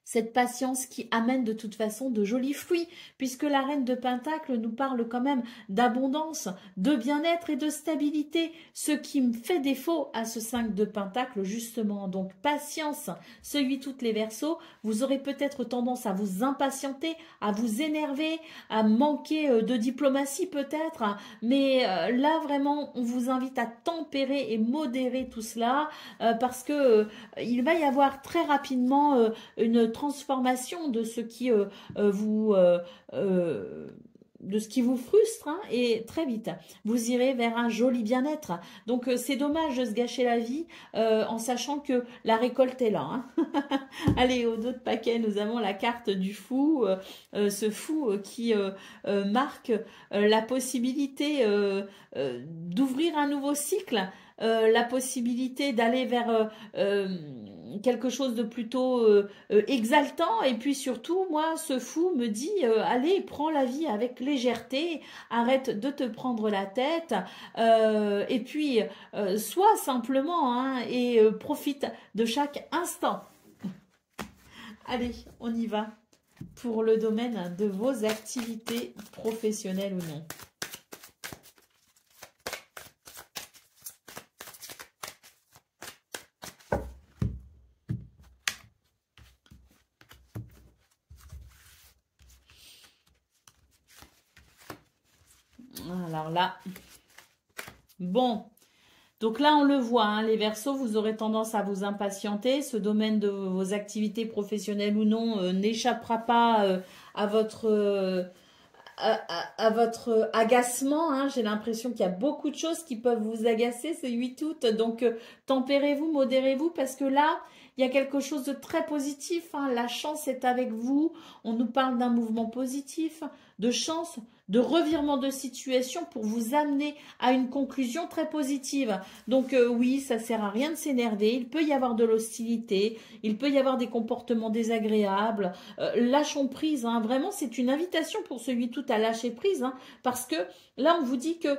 Cette patience qui amène de toute façon de jolis fruits, puisque la Reine de Pentacle nous parle quand même d'abondance, de bien-être et de stabilité, ce qui me fait défaut à ce 5 de Pentacle justement. Donc patience, ce 8 toutes les Verseaux, vous aurez peut-être tendance à vous impatienter, à vous énerver, à manquer de diplomatie peut-être, mais là vraiment on vous invite à tempérer et modérer tout cela, parce que il va y avoir très rapidement une transformation de ce qui de ce qui vous frustre, hein, et très vite vous irez vers un joli bien-être. Donc c'est dommage de se gâcher la vie en sachant que la récolte est là, hein. Allez, au dos de paquet nous avons la carte du fou, ce fou qui marque la possibilité d'ouvrir un nouveau cycle, la possibilité d'aller vers quelque chose de plutôt exaltant. Et puis surtout, moi, ce fou me dit allez, prends la vie avec légèreté, arrête de te prendre la tête, et puis sois simplement, hein, et profite de chaque instant. Allez, on y va pour le domaine de vos activités professionnelles ou non. Alors là, bon. Donc là, on le voit, hein, les Verseaux, vous aurez tendance à vous impatienter. Ce domaine de vos activités professionnelles ou non n'échappera pas à votre... à votre agacement, hein. J'ai l'impression qu'il y a beaucoup de choses qui peuvent vous agacer ce 8 août. Donc, tempérez-vous, modérez-vous, parce que là, il y a quelque chose de très positif, hein. La chance est avec vous. On nous parle d'un mouvement positif, de chance, de revirement de situation pour vous amener à une conclusion très positive. Donc, oui, ça sert à rien de s'énerver. Il peut y avoir de l'hostilité, il peut y avoir des comportements désagréables. Lâchons prise, hein. Vraiment, c'est une invitation pour ce 8 août à lâcher prise, hein, parce que là, on vous dit que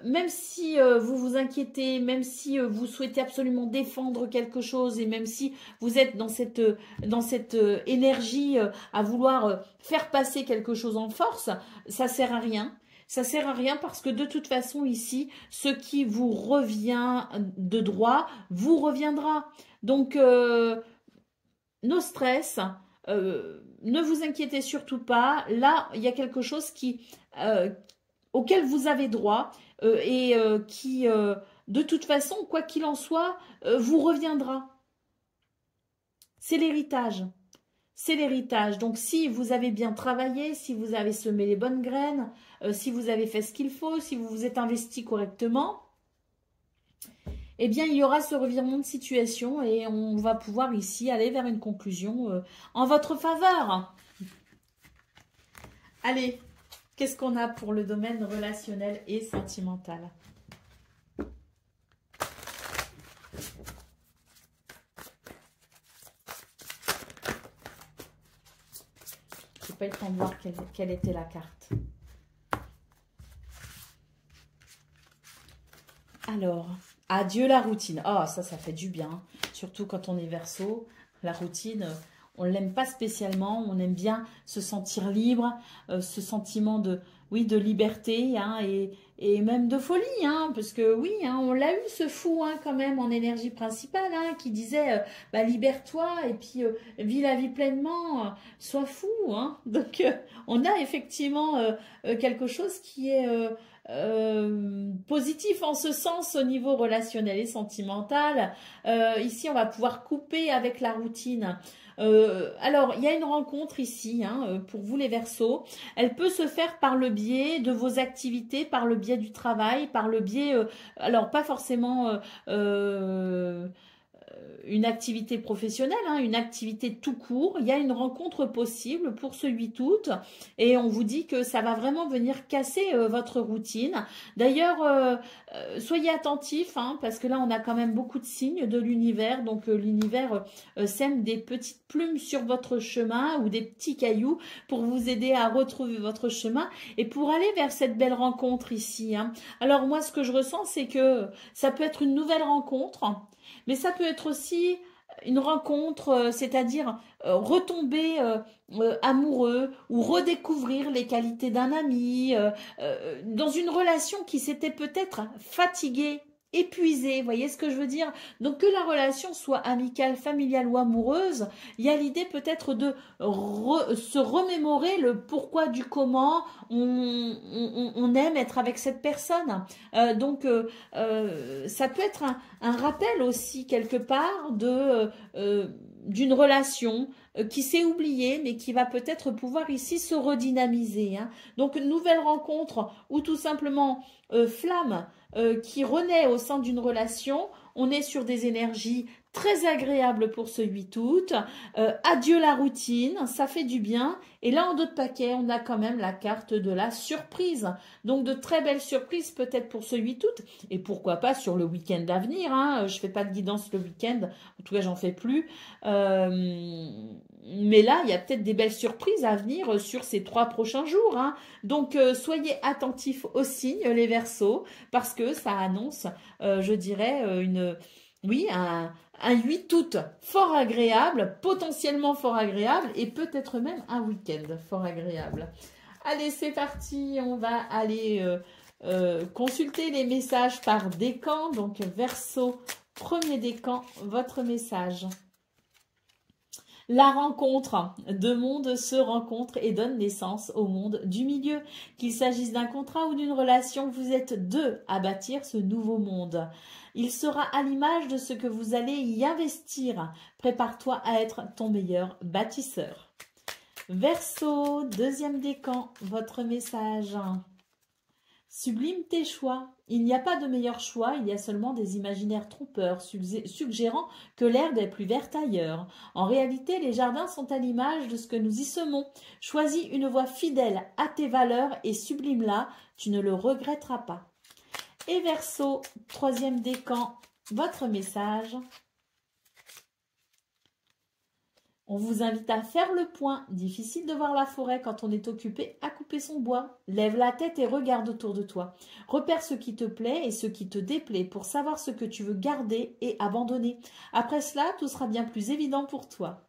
même si vous vous inquiétez, même si vous souhaitez absolument défendre quelque chose, et même si vous êtes dans cette énergie à vouloir faire passer quelque chose en force, ça sert à rien. Ça sert à rien parce que de toute façon ici, ce qui vous revient de droit vous reviendra. Donc, no stress, ne vous inquiétez surtout pas. Là, il y a quelque chose auquel vous avez droit et qui, de toute façon, quoi qu'il en soit, vous reviendra. C'est l'héritage. C'est l'héritage. Donc, si vous avez bien travaillé, si vous avez semé les bonnes graines, si vous avez fait ce qu'il faut, si vous vous êtes investi correctement, eh bien, il y aura ce revirement de situation et on va pouvoir ici aller vers une conclusion en votre faveur. Allez, qu'est-ce qu'on a pour le domaine relationnel et sentimental? Je n'ai pas eu le temps de voir quelle était la carte. Alors, adieu la routine. Oh, ça fait du bien. Surtout quand on est Verseau. La routine, on ne l'aime pas spécialement. On aime bien se sentir libre. Ce sentiment de liberté, hein, et même de folie. Hein, parce que oui, hein, on l'a eu ce fou, hein, quand même en énergie principale, hein, qui disait libère-toi et puis vis la vie pleinement. Sois fou. Hein. Donc, on a effectivement quelque chose qui est... positif en ce sens au niveau relationnel et sentimental. Ici, on va pouvoir couper avec la routine. Alors, il y a une rencontre ici, hein, pour vous les Verseaux. Elle peut se faire par le biais de vos activités, par le biais du travail, par le biais, alors pas forcément une activité professionnelle, hein, une activité tout court. Il y a une rencontre possible pour ce 8 août et on vous dit que ça va vraiment venir casser votre routine. D'ailleurs, soyez attentifs, hein, parce que là, on a quand même beaucoup de signes de l'univers. Donc, l'univers sème des petites plumes sur votre chemin ou des petits cailloux pour vous aider à retrouver votre chemin et pour aller vers cette belle rencontre ici. Hein. Alors, moi, ce que je ressens, c'est que ça peut être une nouvelle rencontre. Mais ça peut être aussi une rencontre, c'est-à-dire retomber amoureux ou redécouvrir les qualités d'un ami, dans une relation qui s'était peut-être fatiguée, épuisée, vous voyez ce que je veux dire? Donc que la relation soit amicale, familiale ou amoureuse, il y a l'idée peut-être de se remémorer le pourquoi du comment on aime être avec cette personne. Donc ça peut être un rappel aussi quelque part d'une relation qui s'est oubliée mais qui va peut-être pouvoir ici se redynamiser. Hein. Donc une nouvelle rencontre ou tout simplement flamme qui renaît au sein d'une relation. On est sur des énergies très agréables pour ce 8 août. Adieu la routine, ça fait du bien. Et là, en d'autres paquets, on a quand même la carte de la surprise. Donc, de très belles surprises peut-être pour ce 8 août. Et pourquoi pas sur le week-end à venir. Hein. Je ne fais pas de guidance le week-end. En tout cas, j'en fais plus. Mais là, il y a peut-être des belles surprises à venir sur ces 3 prochains jours. Hein. Donc, soyez attentifs aux signes, les Verseaux, parce que ça annonce, je dirais, un 8 août fort agréable, potentiellement fort agréable, et peut-être même un week-end fort agréable. Allez, c'est parti, on va aller consulter les messages par décan. Donc, Verseau, premier décan, votre message. La rencontre. Deux mondes se rencontrent et donnent naissance au monde du milieu. Qu'il s'agisse d'un contrat ou d'une relation, vous êtes deux à bâtir ce nouveau monde. Il sera à l'image de ce que vous allez y investir. Prépare-toi à être ton meilleur bâtisseur. Verseau, deuxième décan, votre message. Sublime tes choix. Il n'y a pas de meilleur choix, il y a seulement des imaginaires trompeurs, suggérant que l'herbe est plus verte ailleurs. En réalité, les jardins sont à l'image de ce que nous y semons. Choisis une voie fidèle à tes valeurs et sublime-la, tu ne le regretteras pas. Et Verseau, troisième décan, votre message. On vous invite à faire le point. Difficile de voir la forêt quand on est occupé à couper son bois. Lève la tête et regarde autour de toi. Repère ce qui te plaît et ce qui te déplaît pour savoir ce que tu veux garder et abandonner. Après cela, tout sera bien plus évident pour toi.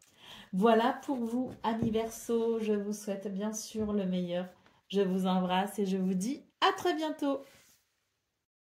Voilà pour vous, amis Verseau. Je vous souhaite bien sûr le meilleur. Je vous embrasse et je vous dis à très bientôt.